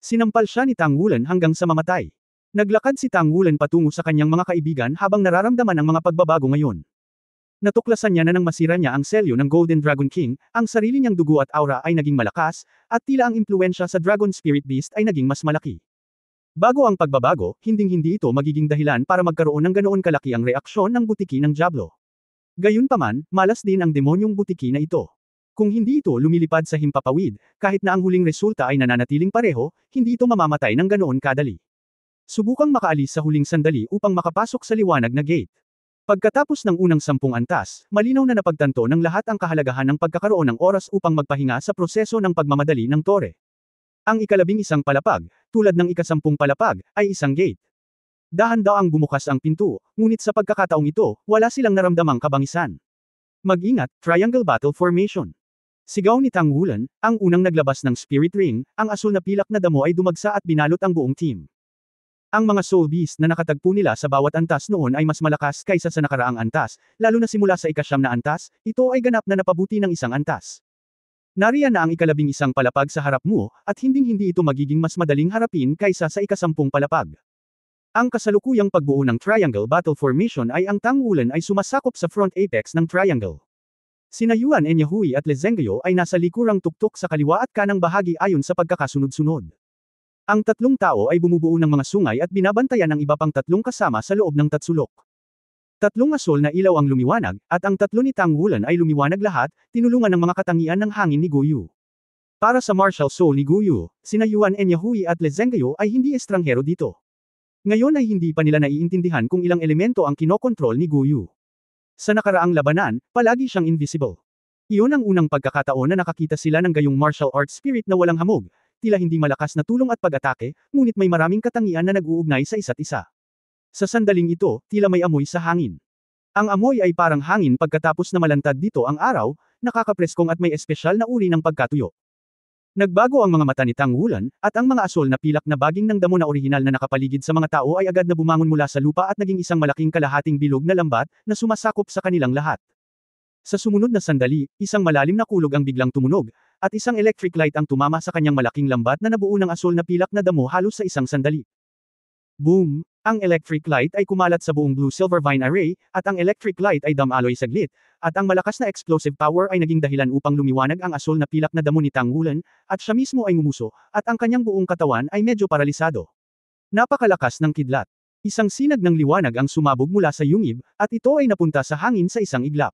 Sinampal siya ni Tangwulan hanggang sa mamatay. Naglakad si Tangwulan patungo sa kanyang mga kaibigan habang nararamdaman ang mga pagbabago ngayon. Natuklasan niya na nang masira niya ang selyo ng Golden Dragon King, ang sarili niyang dugo at aura ay naging malakas, at tila ang impluensya sa Dragon Spirit Beast ay naging mas malaki. Bago ang pagbabago, hinding-hindi ito magiging dahilan para magkaroon ng ganoon kalaki ang reaksyon ng butiki ng Diablo. Gayunpaman, malas din ang demonyong butiki na ito. Kung hindi ito lumilipad sa himpapawid, kahit na ang huling resulta ay nananatiling pareho, hindi ito mamamatay ng ganoon kadali. Subukang makaalis sa huling sandali upang makapasok sa liwanag na gate. Pagkatapos ng unang 10 antas, malinaw na napagtanto ng lahat ang kahalagahan ng pagkakaroon ng oras upang magpahinga sa proseso ng pagmamadali ng tore. Ang ika-11 palapag, tulad ng ika-10 palapag, ay isang gate. Dahan-daang bumukas ang pinto, ngunit sa pagkakataong ito, wala silang naramdamang kabangisan. Mag-ingat, Triangle Battle Formation. Sigaw ni Tangwulan, ang unang naglabas ng Spirit Ring, ang asul na pilak na damo ay dumagsa at binalot ang buong team. Ang mga Soul Beast na nakatagpo nila sa bawat antas noon ay mas malakas kaysa sa nakaraang antas, lalo na simula sa ika-9 na antas, ito ay ganap na napabuti ng isang antas. Nariyan na ang ika-11 palapag sa harap mo, at hinding-hindi ito magiging mas madaling harapin kaysa sa ika-10 palapag. Ang kasalukuyang pagbuo ng Triangle Battle Formation ay ang Tangwulan ay sumasakop sa front apex ng Triangle. Sina Yuan Enyahui at Lezengyo ay nasa likurang tuktok sa kaliwa at kanang bahagi ayon sa pagkakasunod-sunod. Ang tatlong tao ay bumubuo ng mga sungay at binabantayan ang iba pang tatlong kasama sa loob ng tatsulok. Tatlong asul na ilaw ang lumiwanag, at ang tatlo ni Tangwulan ay lumiwanag lahat, tinulungan ng mga katangian ng hangin ni Guyu. Para sa martial soul ni Guyu, sina Yuan Enyahui at Lezengyo ay hindi estranghero dito. Ngayon ay hindi pa nila naiintindihan kung ilang elemento ang kinokontrol ni Guyu. Sa nakaraang labanan, palagi siyang invisible. Iyon ang unang pagkakataon na nakakita sila ng gayong martial arts spirit na walang hamog, tila hindi malakas na tulong at pag-atake, ngunit may maraming katangian na nag-uugnay sa isa't isa. Sa sandaling ito, tila may amoy sa hangin. Ang amoy ay parang hangin pagkatapos na malantad dito ang araw, nakakapreskong at may espesyal na uri ng pagkatuyo. Nagbago ang mga mata ni Tang Wulan, at ang mga asol na pilak na baging ng damo na orihinal na nakapaligid sa mga tao ay agad na bumangon mula sa lupa at naging isang malaking kalahating bilog na lambat, na sumasakop sa kanilang lahat. Sa sumunod na sandali, isang malalim na kulog ang biglang tumunog, at isang electric light ang tumama sa kanyang malaking lambat na nabuo ng asol na pilak na damo halos sa isang sandali. Boom! Ang electric light ay kumalat sa buong blue-silver vine array, at ang electric light ay damaloy saglit, at ang malakas na explosive power ay naging dahilan upang lumiwanag ang asol na pilak na damo ni Tang Wulan, at siya mismo ay ngumuso, at ang kanyang buong katawan ay medyo paralisado. Napakalakas ng kidlat. Isang sinag ng liwanag ang sumabog mula sa yungib, at ito ay napunta sa hangin sa isang iglap.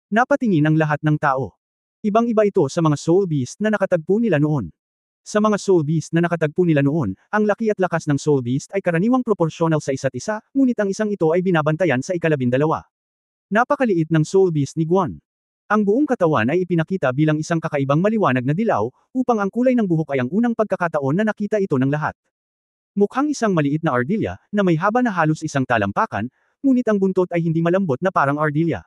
Napatingin ang lahat ng tao. Ibang-iba ito sa mga soul beast na nakatagpo nila noon. Sa mga soul beast na nakatagpo nila noon, ang laki at lakas ng soul beast ay karaniwang proporsyonal sa isa't isa, ngunit ang isang ito ay binabantayan sa ikalabindalawa. Napakaliit ng soul beast ni Guan. Ang buong katawan ay ipinakita bilang isang kakaibang maliwanag na dilaw, upang ang kulay ng buhok ay ang unang pagkakataon na nakita ito ng lahat. Mukhang isang maliit na ardilya, na may haba na halos isang talampakan, ngunit ang buntot ay hindi malambot na parang ardilya.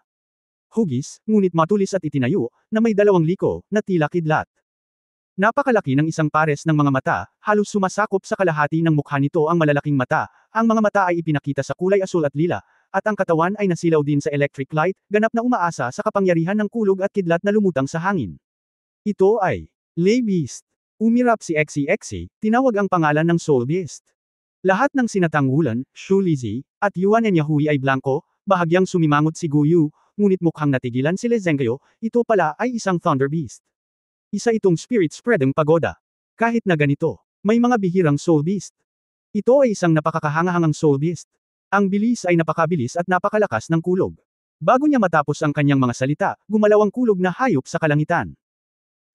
Hugis, ngunit matulis at itinayo, na may dalawang liko, na tila kidlat. Napakalaki ng isang pares ng mga mata, halos sumasakop sa kalahati ng mukha nito ang malalaking mata, ang mga mata ay ipinakita sa kulay asul at lila, at ang katawan ay nasilaw din sa electric light, ganap na umaasa sa kapangyarihan ng kulog at kidlat na lumutang sa hangin. Ito ay Lay Beast. Umirap si XCXC, tinawag ang pangalan ng Soul Beast. Lahat ng sinatang Wulan, Shu Lizzy, at Yuan Enyahui ay blanko, bahagyang sumimangot si Guyu, ngunit mukhang natigilan si Le Zhengguo, ito pala ay isang Thunder Beast. Isa itong spirit spreading pagoda. Kahit na ganito, may mga bihirang soul beast. Ito ay isang napakakahangahangang soul beast. Ang bilis ay napakabilis at napakalakas ng kulog. Bago niya matapos ang kanyang mga salita, gumalaw ang kulog na hayop sa kalangitan.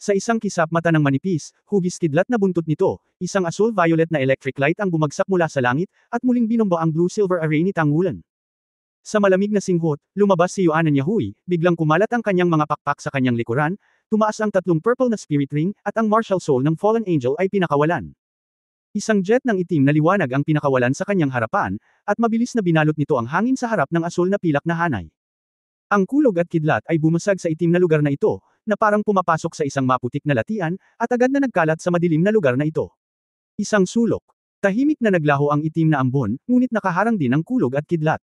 Sa isang kisap mata ng manipis, hugis kidlat na buntot nito, isang asul-violet na electric light ang bumagsak mula sa langit, at muling binombo ang blue-silver array ni Tang Wulan. Sa malamig na singhot, lumabas si Yuan Enyahui, biglang kumalat ang kanyang mga pakpak sa kanyang likuran, tumaas ang tatlong purple na spirit ring, at ang martial soul ng fallen angel ay pinakawalan. Isang jet ng itim na liwanag ang pinakawalan sa kanyang harapan, at mabilis na binalot nito ang hangin sa harap ng asul na pilak na hanay. Ang kulog at kidlat ay bumasag sa itim na lugar na ito, na parang pumapasok sa isang maputik na latian, at agad na nagkalat sa madilim na lugar na ito. Isang sulok. Tahimik na naglaho ang itim na ambon, ngunit nakaharang din ang kulog at kidlat.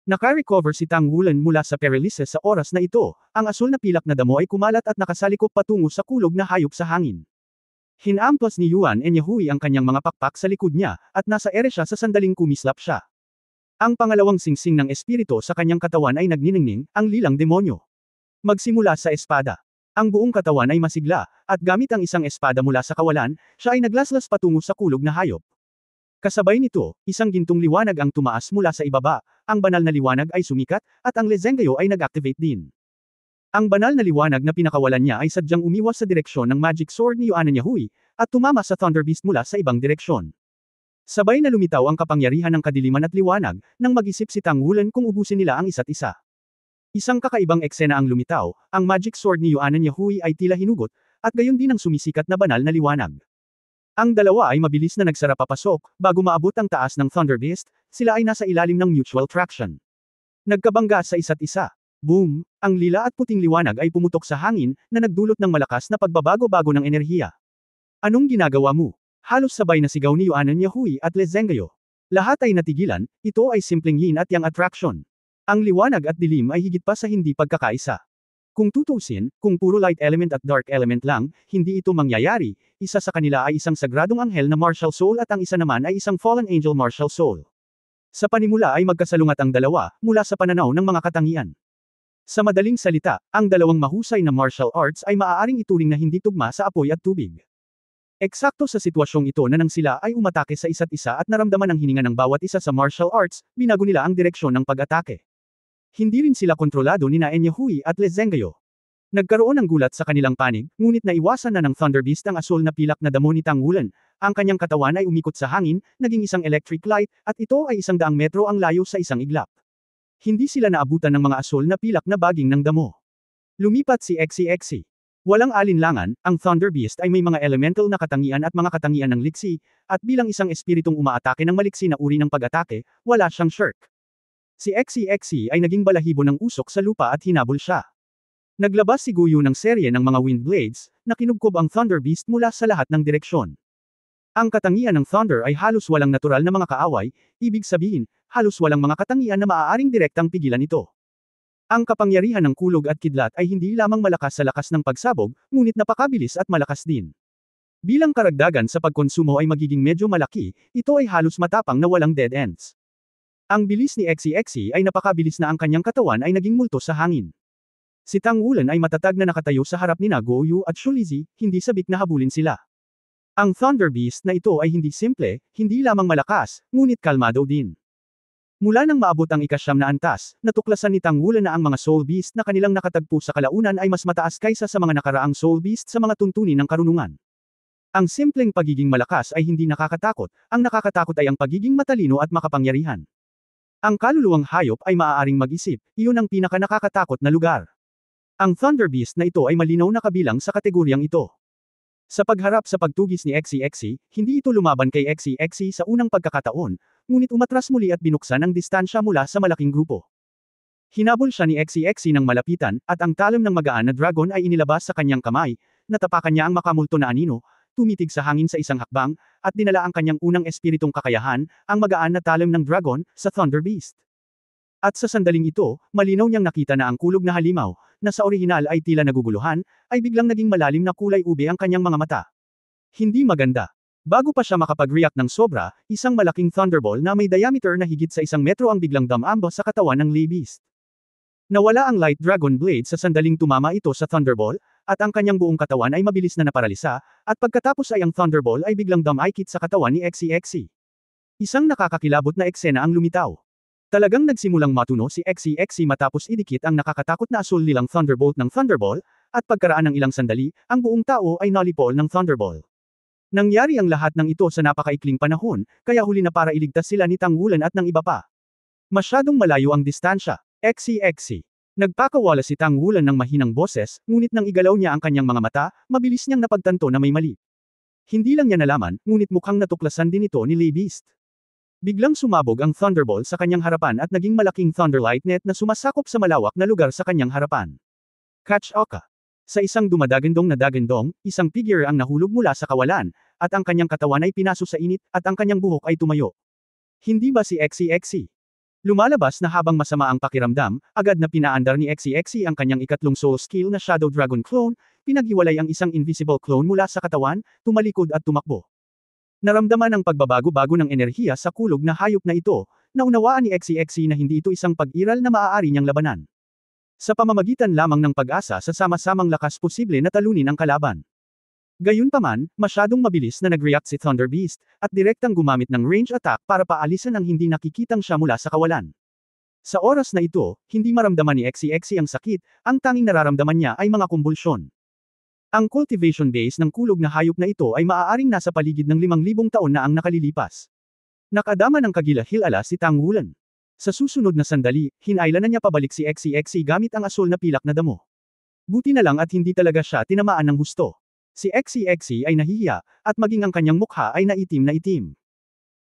Naka-recover si Tang Wulan mula sa paralysis sa oras na ito, ang asul na pilak na damo ay kumalat at nakasalikop patungo sa kulog na hayop sa hangin. Hinamplas ni Yuan Enyahui ang kanyang mga pakpak sa likod niya, at nasa ere siya sa sandaling kumislap siya. Ang pangalawang singsing ng espiritu sa kanyang katawan ay nagniningning, ang lilang demonyo. Magsimula sa espada. Ang buong katawan ay masigla, at gamit ang isang espada mula sa kawalan, siya ay naglaslas patungo sa kulog na hayop. Kasabay nito, isang gintong liwanag ang tumaas mula sa ibaba, ang banal na liwanag ay sumikat, at ang Le Zhengguo ay nag-activate din. Ang banal na liwanag na pinakawalan niya ay sadyang umiwas sa direksyon ng magic sword ni Yuan Enyahui, at tumama sa Thunder Beast mula sa ibang direksyon. Sabay na lumitaw ang kapangyarihan ng kadiliman at liwanag, nang mag-isip si Tang Wulan kung ubusin nila ang isa't isa. Isang kakaibang eksena ang lumitaw, ang magic sword ni Yuan Enyahui ay tila hinugot, at gayon din ang sumisikat na banal na liwanag. Ang dalawa ay mabilis na nagsara papasok, bago maabot ang taas ng Thunder Beast, sila ay nasa ilalim ng mutual traction. Nagkabangga sa isa't isa. Boom! Ang lila at puting liwanag ay pumutok sa hangin, na nagdulot ng malakas na pagbabago-bago ng enerhiya. Anong ginagawa mo? Halos sabay na sigaw ni Yuan Enyahui at Le Zhengguo. Lahat ay natigilan, ito ay simpleng yin at yang attraction. Ang liwanag at dilim ay higit pa sa hindi pagkakaisa. Kung tutuusin, kung puro light element at dark element lang, hindi ito mangyayari, isa sa kanila ay isang sagradong anghel na martial soul at ang isa naman ay isang fallen angel martial soul. Sa panimula ay magkasalungat ang dalawa, mula sa pananaw ng mga katangian. Sa madaling salita, ang dalawang mahusay na martial arts ay maaaring ituring na hindi tugma sa apoy at tubig. Eksakto sa sitwasyong ito na nang sila ay umatake sa isa't isa at naramdaman ang hininga ng bawat isa sa martial arts, binago nila ang direksyon ng pag-atake. Hindi rin sila kontrolado ni Enyahui at Le Zhengguo. Nagkaroon ng gulat sa kanilang panig, ngunit naiwasan na ng Thunder Beast ang asul na pilak na damo ni Tang Wulan. Ang kanyang katawan ay umikot sa hangin, naging isang electric light, at ito ay 100 metro ang layo sa isang iglap. Hindi sila naabutan ng mga asul na pilak na baging ng damo. Lumipat si XCXC. Walang alinlangan, ang Thunder Beast ay may mga elemental na katangian at mga katangian ng liksi, at bilang isang espiritong umaatake ng maliksi na uri ng pag-atake, wala siyang shirk. Si XCXC ay naging balahibo ng usok sa lupa at hinabol siya. Naglabas si Guyu ng serye ng mga Wind Blades, na kinubkob ang Thunder Beast mula sa lahat ng direksyon. Ang katangian ng Thunder ay halos walang natural na mga kaaway, ibig sabihin, halos walang mga katangian na maaaring direktang pigilan ito. Ang kapangyarihan ng kulog at kidlat ay hindi lamang malakas sa lakas ng pagsabog, ngunit napakabilis at malakas din. Bilang karagdagan sa pagkonsumo ay magiging medyo malaki, ito ay halos matapang na walang dead ends. Ang bilis ni XCXC ay napakabilis na ang kanyang katawan ay naging multo sa hangin. Si Tang Wulan ay matatag na nakatayo sa harap ni Guyu at Shulizi, hindi sabik na habulin sila. Ang Thunder Beast na ito ay hindi simple, hindi lamang malakas, ngunit kalmado din. Mula nang maabot ang ika-9 na antas, natuklasan ni Tang Wulan na ang mga Soul Beast na kanilang nakatagpo sa kalaunan ay mas mataas kaysa sa mga nakaraang Soul Beast sa mga tuntunin ng karunungan. Ang simpleng pagiging malakas ay hindi nakakatakot, ang nakakatakot ay ang pagiging matalino at makapangyarihan. Ang kaluluwang hayop ay maaaring mag-isip, iyon ang pinaka nakakatakot na lugar. Ang Thunder Beast na ito ay malinaw na kabilang sa kategoryang ito. Sa pagharap sa pagtugis ni XCXC, hindi ito lumaban kay XCXC sa unang pagkakataon, ngunit umatras muli at binuksan ang distansya mula sa malaking grupo. Hinabol siya ni XCXC ng malapitan, at ang talim ng magaan na dragon ay inilabas sa kanyang kamay, natapakan niya ang makamulto na anino, tumitig sa hangin sa isang hakbang, at dinala ang kanyang unang espiritong kakayahan, ang magaan na talim ng dragon, sa Thunder Beast. At sa sandaling ito, malinaw niyang nakita na ang kulog na halimaw, na sa orihinal ay tila naguguluhan, ay biglang naging malalim na kulay ube ang kanyang mga mata. Hindi maganda. Bago pa siya makapag-react ng sobra, isang malaking thunderball na may diameter na higit sa 1 metro ang biglang damamba sa katawan ng Lay Beast. Nawala ang Light Dragon Blade sa sandaling tumama ito sa thunderball, at ang kanyang buong katawan ay mabilis na naparalisa, at pagkatapos ay ang thunderball ay biglang dumaikit sa katawan ni XCXC. Isang nakakakilabot na eksena ang lumitaw. Talagang nagsimulang matuno si XCXC matapos idikit ang nakakatakot na asul nilang Thunderbolt ng Thunderball, at pagkaraan ng ilang sandali, ang buong tao ay nalipol ng Thunderball. Nangyari ang lahat ng ito sa napakaikling panahon, kaya huli na para iligtas sila ni Tang Wulan at ng iba pa. Masyadong malayo ang distansya. XCXC. Nagpakawala si Tang Wulan ng mahinang boses, ngunit nang igalaw niya ang kanyang mga mata, mabilis niyang napagtanto na may mali. Hindi lang niya nalaman, ngunit mukhang natuklasan din ito ni Lay Beast. Biglang sumabog ang Thunderball sa kanyang harapan at naging malaking Thunderlight Net na sumasakop sa malawak na lugar sa kanyang harapan. Catch Oka. Sa isang dumadagandong na dagandong, isang figure ang nahulog mula sa kawalan, at ang kanyang katawan ay pinaso sa init, at ang kanyang buhok ay tumayo. Hindi ba si XCXC? Lumalabas na habang masama ang pakiramdam, agad na pinaandar ni XCXC ang kanyang ikatlong soul skill na Shadow Dragon Clone, pinaghiwalay ang isang invisible clone mula sa katawan, tumalikod at tumakbo. Naramdaman ang pagbabago-bago ng enerhiya sa kulog na hayop na ito, naunawaan ni XCXC na hindi ito isang pag-iral na maaari niyang labanan. Sa pamamagitan lamang ng pag-asa sa sama-samang lakas posible na talunin ang kalaban. Gayunpaman, masyadong mabilis na nag-react si Thunder Beast, at direktang gumamit ng range attack para paalisan ang hindi nakikitang siya mula sa kawalan. Sa oras na ito, hindi maramdaman ni XCXC ang sakit, ang tanging nararamdaman niya ay mga kumbulsyon. Ang cultivation base ng kulog na hayop na ito ay maaaring nasa paligid ng 5,000 taon na ang nakalilipas. Nakadama ng kagilahil-ala si Tang Wulan. Sa susunod na sandali, hinailan na niya pabalik si XCXC gamit ang asul na pilak na damo. Buti na lang at hindi talaga siya tinamaan ng husto. Si XCXC ay nahihiya, at maging ang kanyang mukha ay naitim na itim.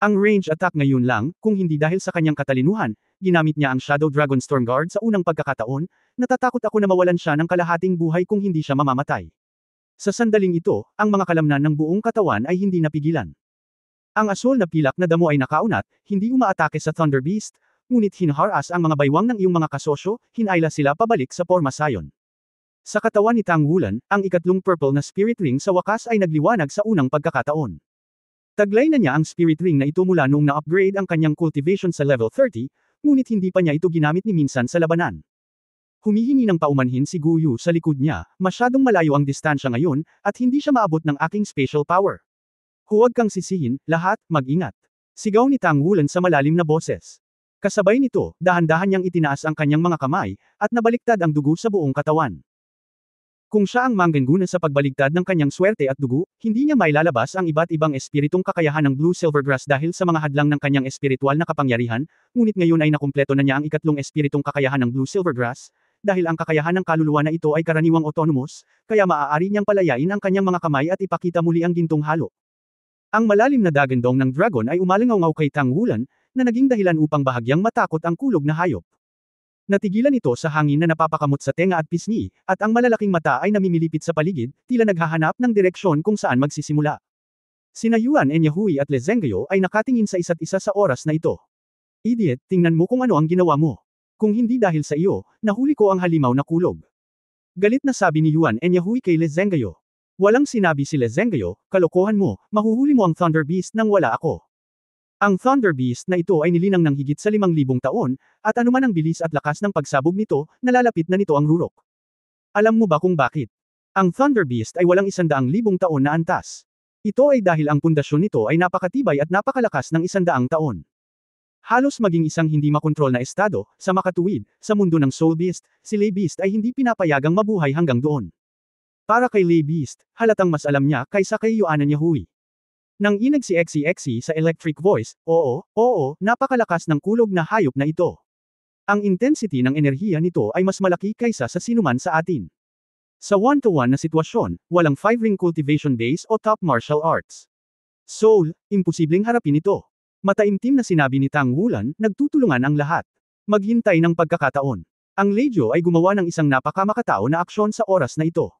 Ang range attack ngayon lang, kung hindi dahil sa kanyang katalinuhan, ginamit niya ang Shadow Dragon Storm Guard sa unang pagkakataon, natatakot ako na mawalan siya ng kalahating buhay kung hindi siya mamamatay. Sa sandaling ito, ang mga kalamnan ng buong katawan ay hindi napigilan. Ang asul na pilak na damo ay nakaunat, hindi umaatake sa Thunder Beast, ngunit hinaharas ang mga baywang ng iyong mga kasosyo, hinayla sila pabalik sa forma sayon. Sa katawan ni Tang Wulan, ang ikatlong purple na spirit ring sa wakas ay nagliwanag sa unang pagkakataon. Taglay na niya ang spirit ring na ito mula noong na-upgrade ang kanyang cultivation sa level 30, ngunit hindi pa niya ito ginamit ni minsan sa labanan. Humihingi ng paumanhin si Guyu sa likod niya, masyadong malayo ang distansya ngayon, at hindi siya maabot ng aking special power. Huwag kang sisihin, lahat, mag-ingat. Sigaw ni Tang Wulan sa malalim na boses. Kasabay nito, dahan-dahan niyang itinaas ang kanyang mga kamay, at nabaliktad ang dugo sa buong katawan. Kung siya ang mangganguna sa pagbaligtad ng kanyang swerte at dugo, hindi niya mailalabas ang iba't ibang espiritong kakayahan ng Blue Silvergrass dahil sa mga hadlang ng kanyang espiritual na kapangyarihan, ngunit ngayon ay nakumpleto na niya ang ikatlong espiritong kakayahan ng Blue Silvergrass, dahil ang kakayahan ng kaluluwa na ito ay karaniwang autonomous, kaya maaari niyang palayain ang kanyang mga kamay at ipakita muli ang gintong halo. Ang malalim na dagandong ng dragon ay umalangaw kay Tang Wulan, na naging dahilan upang bahagyang matakot ang kulog na hayop. Natigilan ito sa hangin na napapakamot sa tenga at pisngi, at ang malalaking mata ay namimilipit sa paligid, tila naghahanap ng direksyon kung saan magsisimula. Sina Yuan Enyahui at Lezengyo ay nakatingin sa isa't isa sa oras na ito. Idiot, tingnan mo kung ano ang ginawa mo. Kung hindi dahil sa iyo, nahuli ko ang halimaw na kulog. Galit na sabi ni Yuan Enyahui kay Lezengyo. Walang sinabi si Lezengyo, kalokohan mo, mahuhuli mo ang Thunder Beast nang wala ako. Ang Thunder Beast na ito ay nilinang ng higit sa 5,000 taon, at anuman ang bilis at lakas ng pagsabog nito, nalalapit na nito ang rurok. Alam mo ba kung bakit? Ang Thunder Beast ay walang 100,000 taon na antas. Ito ay dahil ang pundasyon nito ay napakatibay at napakalakas ng 100 taon. Halos maging isang hindi makontrol na estado, sa makatuwid, sa mundo ng Soul Beast, si Lay Beast ay hindi pinapayagang mabuhay hanggang doon. Para kay Lay Beast, halatang mas alam niya kaysa kay Yuan Enyahui. Nang inag si Xexi sa electric voice, oo, napakalakas ng kulog na hayop na ito. Ang intensity ng enerhiya nito ay mas malaki kaysa sa sinuman sa atin. Sa one-to-one na sitwasyon, walang 5-ring cultivation base o top martial arts. Soul, imposibleng harapin ito. Mataimtim na sinabi ni Tang Wulan, nagtutulungan ang lahat. Maghintay ng pagkakataon. Ang Lejo ay gumawa ng isang napakamakatao na aksyon sa oras na ito.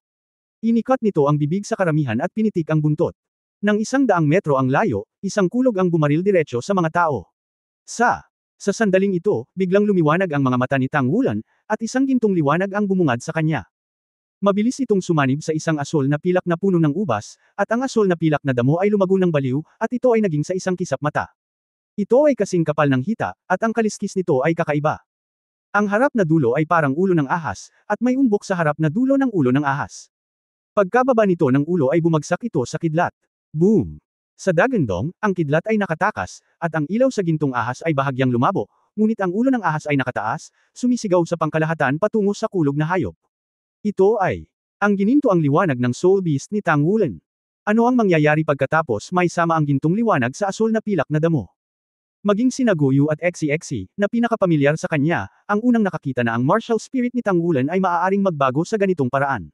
Inikat nito ang bibig sa karamihan at pinitik ang buntot. Nang 100 metro ang layo, isang kulog ang bumaril diretso sa mga tao. Sa sandaling ito, biglang lumiwanag ang mga mata ni Tang Wulan, at isang gintong liwanag ang bumungad sa kanya. Mabilis itong sumanib sa isang asol na pilak na puno ng ubas, at ang asol na pilak na damo ay lumago ng baliw, at ito ay naging sa isang kisap mata. Ito ay kasing kapal ng hita, at ang kaliskis nito ay kakaiba. Ang harap na dulo ay parang ulo ng ahas, at may umbok sa harap na dulo ng ulo ng ahas. Pagkababa nito ng ulo ay bumagsak ito sa kidlat. Boom! Sa dagandong, ang kidlat ay nakatakas, at ang ilaw sa gintong ahas ay bahagyang lumabo, ngunit ang ulo ng ahas ay nakataas, sumisigaw sa pangkalahatan patungo sa kulog na hayop. Ito ay ang gininto ang liwanag ng Soul Beast ni Tang Wulan. Ano ang mangyayari pagkatapos may sama ang gintong liwanag sa asol na pilak na damo? Maging sina Goyu at Xexi, na pinakapamilyar sa kanya, ang unang nakakita na ang martial spirit ni Tang Wulan ay maaaring magbago sa ganitong paraan.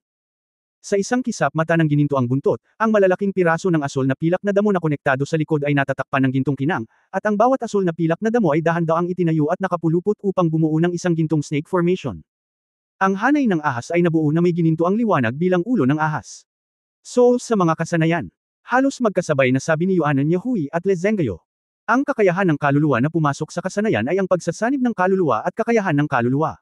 Sa isang kisap mata ng gininto ang buntot, ang malalaking piraso ng asol na pilak na damo na konektado sa likod ay natatakpan ng gintong kinang, at ang bawat asol na pilak na damo ay dahan-daang itinayo at nakapulupot upang bumuo ng isang gintong snake formation. Ang hanay ng ahas ay nabuo na may gininto ang liwanag bilang ulo ng ahas. So, sa mga kasanayan, halos magkasabay na sabi ni Yuan Enyahui at Lezengyo. Ang kakayahan ng kaluluwa na pumasok sa kasanayan ay ang pagsasanib ng kaluluwa at kakayahan ng kaluluwa.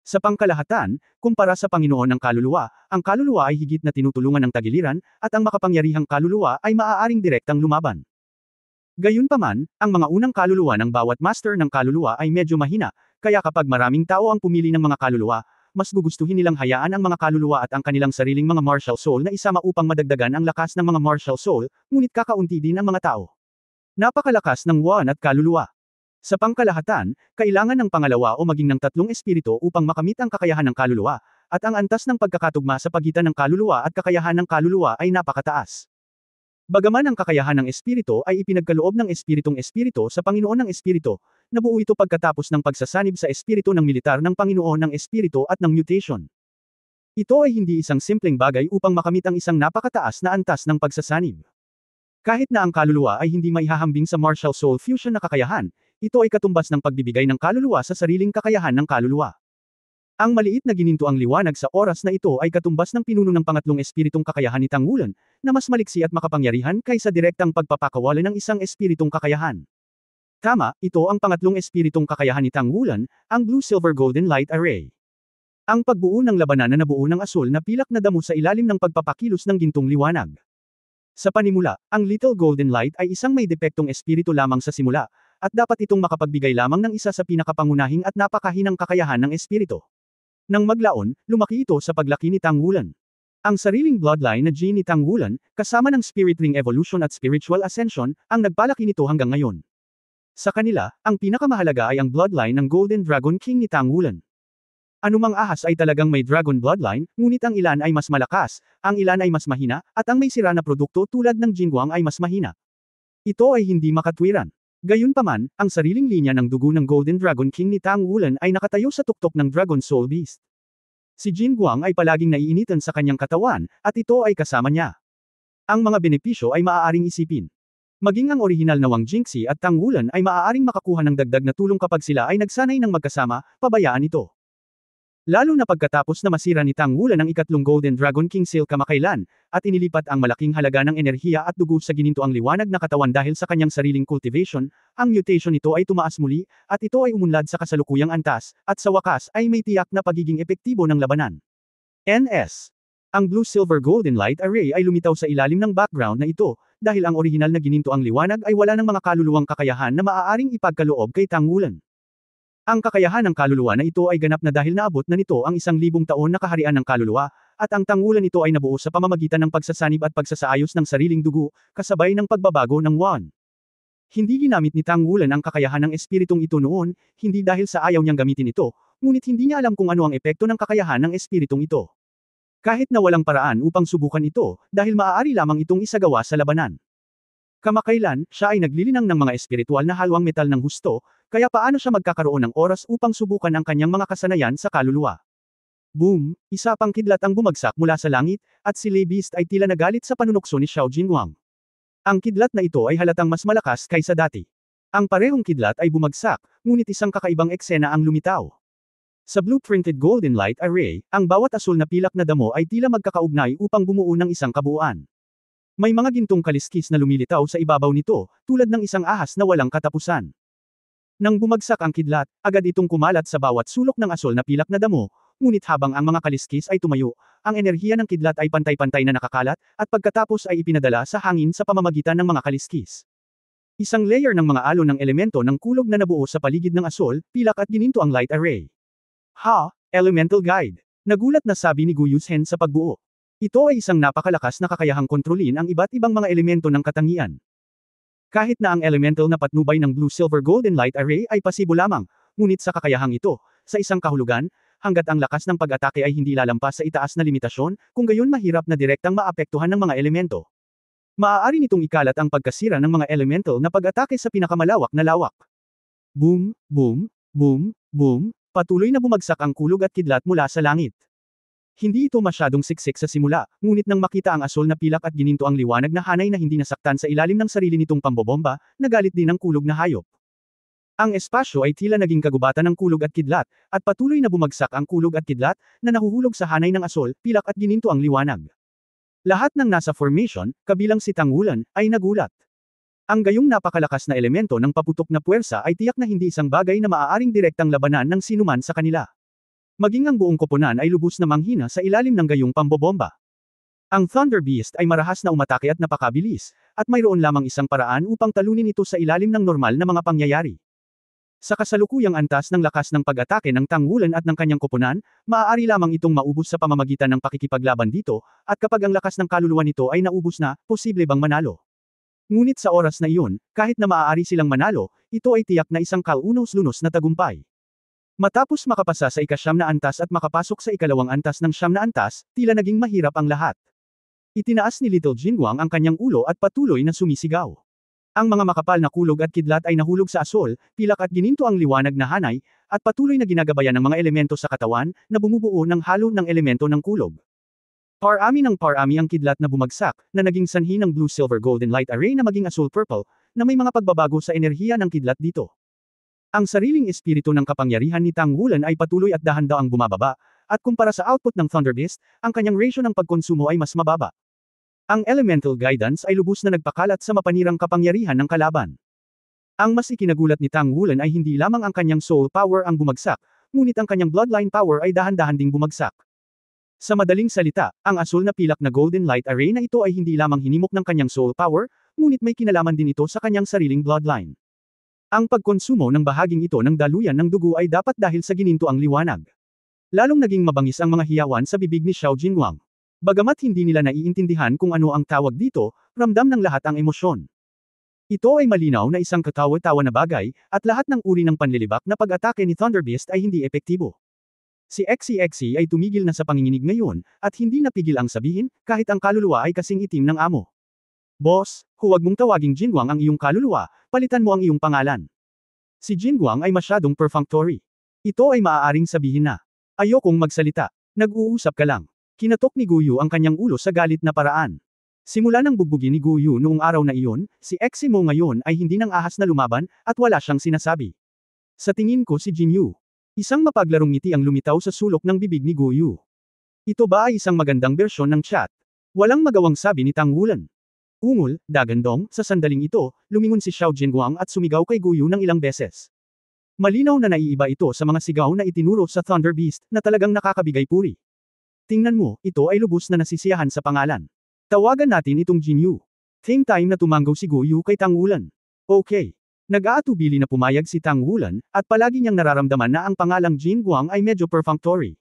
Sa pangkalahatan, kumpara sa Panginoon ng kaluluwa, ang kaluluwa ay higit na tinutulungan ng tagiliran, at ang makapangyarihang kaluluwa ay maaaring direktang lumaban. Gayunpaman, ang mga unang kaluluwa ng bawat master ng kaluluwa ay medyo mahina, kaya kapag maraming tao ang pumili ng mga kaluluwa, mas gugustuhin nilang hayaan ang mga kaluluwa at ang kanilang sariling mga martial soul na isama upang madagdagan ang lakas ng mga martial soul, ngunit kakaunti din ang mga tao. Napakalakas ng Wan at kaluluwa. Sa pangkalahatan, kailangan ng pangalawa o maging ng 3 espiritu upang makamit ang kakayahan ng kaluluwa, at ang antas ng pagkakatugma sa pagitan ng kaluluwa at kakayahan ng kaluluwa ay napakataas. Bagaman ang kakayahan ng espiritu ay ipinagkaloob ng espiritong espiritu sa Panginoon ng Espiritu, nabuo ito pagkatapos ng pagsasanib sa espiritu ng militar ng Panginoon ng Espiritu at ng mutation. Ito ay hindi isang simpleng bagay upang makamit ang isang napakataas na antas ng pagsasanib. Kahit na ang kaluluwa ay hindi maihahambing sa martial soul fusion na kakayahan, ito ay katumbas ng pagbibigay ng kaluluwa sa sariling kakayahan ng kaluluwa. Ang maliit na gininto ang liwanag sa oras na ito ay katumbas ng pinuno ng pangatlong espiritong kakayahan ni Tang Wulan, na mas maliksi at makapangyarihan kaysa direktang pagpapakawala ng isang espiritong kakayahan. Tama, ito ang pangatlong espiritong kakayahan ni Tang Wulan, ang Blue Silver Golden Light Array. Ang pagbuo ng labanan na nabuo ng asol na pilak na damo sa ilalim ng pagpapakilos ng gintong liwanag. Sa panimula, ang Little Golden Light ay isang may depektong espiritu lamang sa simula, at dapat itong makapagbigay lamang ng isa sa pinakapangunahing at napakahinang kakayahan ng espiritu. Nang maglaon, lumaki ito sa paglaki ni Tang Wulan. Ang sariling bloodline na gene ni Tang Wulan, kasama ng Spirit Ring Evolution at Spiritual Ascension, ang nagpalaki nito hanggang ngayon. Sa kanila, ang pinakamahalaga ay ang bloodline ng Golden Dragon King ni Tang Wulan. Anumang ahas ay talagang may dragon bloodline, ngunit ang ilan ay mas malakas, ang ilan ay mas mahina, at ang may sira na produkto tulad ng Jingguang ay mas mahina. Ito ay hindi makatwiran. Gayunpaman, ang sariling linya ng dugo ng Golden Dragon King ni Tang Wulan ay nakatayo sa tuktok ng Dragon Soul Beast. Si Jingguang ay palaging naiinitan sa kanyang katawan, at ito ay kasama niya. Ang mga benepisyo ay maaaring isipin. Maging ang orihinal na Wang Jingxi at Tang Wulan ay maaaring makakuha ng dagdag na tulong kapag sila ay nagsanay ng magkasama, pabayaan ito. Lalo na pagkatapos na masira ni Tang Wulan ang ikatlong Golden Dragon King Seal kamakailan, at inilipat ang malaking halaga ng enerhiya at dugo sa ginintoang liwanag na katawan dahil sa kanyang sariling cultivation, ang mutation nito ay tumaas muli, at ito ay umunlad sa kasalukuyang antas, at sa wakas ay may tiyak na pagiging epektibo ng labanan. NS. Ang Blue-Silver Golden Light Array ay lumitaw sa ilalim ng background na ito, dahil ang orihinal na ginintoang liwanag ay wala ng mga kaluluwang kakayahan na maaaring ipagkaloob kay Tang Wulan. Ang kakayahan ng kaluluwa na ito ay ganap na dahil naabot na nito ang 1,000 taon na kaharian ng kaluluwa, at ang Tang Wulan nito ay nabuo sa pamamagitan ng pagsasanib at pagsasaayos ng sariling dugo, kasabay ng pagbabago ng Wan. Hindi ginamit ni Tang Wulan ang kakayahan ng espiritong ito noon, hindi dahil sa ayaw niyang gamitin ito, ngunit hindi niya alam kung ano ang epekto ng kakayahan ng espiritong ito. Kahit na walang paraan upang subukan ito, dahil maaari lamang itong isagawa sa labanan. Kamakailan, siya ay naglilinang ng mga espiritual na halwang metal ng husto, kaya paano siya magkakaroon ng oras upang subukan ang kanyang mga kasanayan sa kaluluwa. Boom! Isa pang kidlat ang bumagsak mula sa langit, at si Lei Beast ay tila nagalit sa panunokso ni Xiao Jinwang. Ang kidlat na ito ay halatang mas malakas kaysa dati. Ang parehong kidlat ay bumagsak, ngunit isang kakaibang eksena ang lumitaw. Sa blueprinted Golden Light Array, ang bawat asul na pilak na damo ay tila magkakaugnay upang bumuo ng isang kabuuan. May mga gintong kaliskis na lumilitaw sa ibabaw nito, tulad ng isang ahas na walang katapusan. Nang bumagsak ang kidlat, agad itong kumalat sa bawat sulok ng asul na pilak na damo, ngunit habang ang mga kaliskis ay tumayo, ang enerhiya ng kidlat ay pantay-pantay na nakakalat, at pagkatapos ay ipinadala sa hangin sa pamamagitan ng mga kaliskis. Isang layer ng mga alon ng elemento ng kulog na nabuo sa paligid ng asul, pilak at gininto ang light array. Ha, Elemental Guide. Nagulat na sabi ni Gu Yusheng sa pagbuo. Ito ay isang napakalakas na kakayahang kontrolin ang iba't ibang mga elemento ng katangian. Kahit na ang elemental na patnubay ng Blue-Silver Golden Light Array ay pasibo lamang, ngunit sa kakayahang ito, sa isang kahulugan, hanggat ang lakas ng pag-atake ay hindi lalampas sa itaas na limitasyon, kung gayon mahirap na direktang maapektuhan ng mga elemento. Maaari nitong ikalat ang pagkasira ng mga elemental na pag-atake sa pinakamalawak na lawak. Boom, boom, boom, boom. Patuloy na bumagsak ang kulog at kidlat mula sa langit. Hindi ito masyadong siksik sa simula, ngunit nang makita ang asul na pilak at gininto ang liwanag na hanay na hindi nasaktan sa ilalim ng sarili nitong pambobomba, nagalit din ang kulog na hayop. Ang espasyo ay tila naging kagubatan ng kulog at kidlat, at patuloy na bumagsak ang kulog at kidlat, na nahuhulog sa hanay ng asul, pilak at gininto ang liwanag. Lahat ng nasa formation, kabilang si Tang Wulan, ay nagulat. Ang gayong napakalakas na elemento ng paputok na puwersa ay tiyak na hindi isang bagay na maaaring direktang labanan ng sinuman sa kanila. Maging ang buong koponan ay lubos na manghina sa ilalim ng gayong pambobomba. Ang Thunder Beast ay marahas na umatake at napakabilis, at mayroon lamang isang paraan upang talunin ito sa ilalim ng normal na mga pangyayari. Sa kasalukuyang antas ng lakas ng pag-atake ng Tang Wulan at ng kanyang koponan, maaari lamang itong maubos sa pamamagitan ng pakikipaglaban dito, at kapag ang lakas ng kaluluwa nito ay naubos na, posible bang manalo? Ngunit sa oras na iyon, kahit na maaari silang manalo, ito ay tiyak na isang kaunos-lunos na tagumpay. Matapos makapasa sa ika-9 na antas at makapasok sa ikalawang antas ng 9 na antas, tila naging mahirap ang lahat. Itinaas ni Little Jinwang ang kanyang ulo at patuloy na sumisigaw. Ang mga makapal na kulog at kidlat ay nahulog sa asul, pilak at gininto ang liwanag na hanay, at patuloy na ginagabayan ng mga elemento sa katawan, na bumubuo ng halo ng elemento ng kulog. Parami ng parami ang kidlat na bumagsak, na naging sanhi ng Blue-Silver Golden Light Array na maging asul-purple, na may mga pagbabago sa enerhiya ng kidlat dito. Ang sariling espiritu ng kapangyarihan ni Tang Wulan ay patuloy at dahan-daang bumababa, at kumpara sa output ng Thunder Beast, ang kanyang ratio ng pagkonsumo ay mas mababa. Ang Elemental Guidance ay lubos na nagpakalat sa mapanirang kapangyarihan ng kalaban. Ang mas ikinagulat ni Tang Wulan ay hindi lamang ang kanyang soul power ang bumagsak, ngunit ang kanyang bloodline power ay dahan-dahan ding bumagsak. Sa madaling salita, ang asul na pilak na Golden Light Array na ito ay hindi lamang hinimok ng kanyang soul power, ngunit may kinalaman din ito sa kanyang sariling bloodline. Ang pagkonsumo ng bahaging ito ng daluyan ng dugo ay dapat dahil sa gininto ang liwanag. Lalong naging mabangis ang mga hiyawan sa bibig ni Xiao Jinwang. Bagamat hindi nila naiintindihan kung ano ang tawag dito, ramdam ng lahat ang emosyon. Ito ay malinaw na isang katawa-tawa na bagay, at lahat ng uri ng panlilibak na pag-atake ni Thunder Beast ay hindi epektibo. Si XCXC ay tumigil na sa panginginig ngayon, at hindi napigil ang sabihin, kahit ang kaluluwa ay kasing itim ng amo. Boss, huwag mong tawaging Jinwang ang iyong kaluluwa, palitan mo ang iyong pangalan. Si Jinwang ay masyadong perfunctory. Ito ay maaaring sabihin na, ayokong magsalita, nag-uusap ka lang. Kinatok ni Guyu ang kanyang ulo sa galit na paraan. Simula nang bugbugin ni Gu Yu noong araw na iyon, si Eximo ngayon ay hindi nang ahas na lumaban, at wala siyang sinasabi. Sa tingin ko si Jin Yu. Isang mapaglarong ngiti ang lumitaw sa sulok ng bibig ni Gu Yu. Ito ba ay isang magandang bersyon ng chat? Walang magawang sabi ni Tang Wulan. Ungol, dagandong, sa sandaling ito, lumingon si Xiao Jinguang at sumigaw kay Gu Yu ng ilang beses. Malinaw na naiiba ito sa mga sigaw na itinuro sa Thunder Beast, na talagang nakakabigay puri. Tingnan mo, ito ay lubos na nasisiyahan sa pangalan. Tawagan natin itong Jin Yu. Same time na tumanggaw si Gu Yu kay Tang Wulan. Okay. Nag-aatubili na pumayag si Tang Wulan, at palagi niyang nararamdaman na ang pangalang Jin Guang ay medyo perfunctory.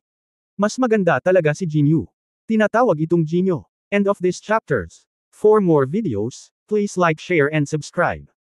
Mas maganda talaga si Jin Yu. Tinatawag itong Jinyo. End of this chapters. For more videos, please like, share and subscribe.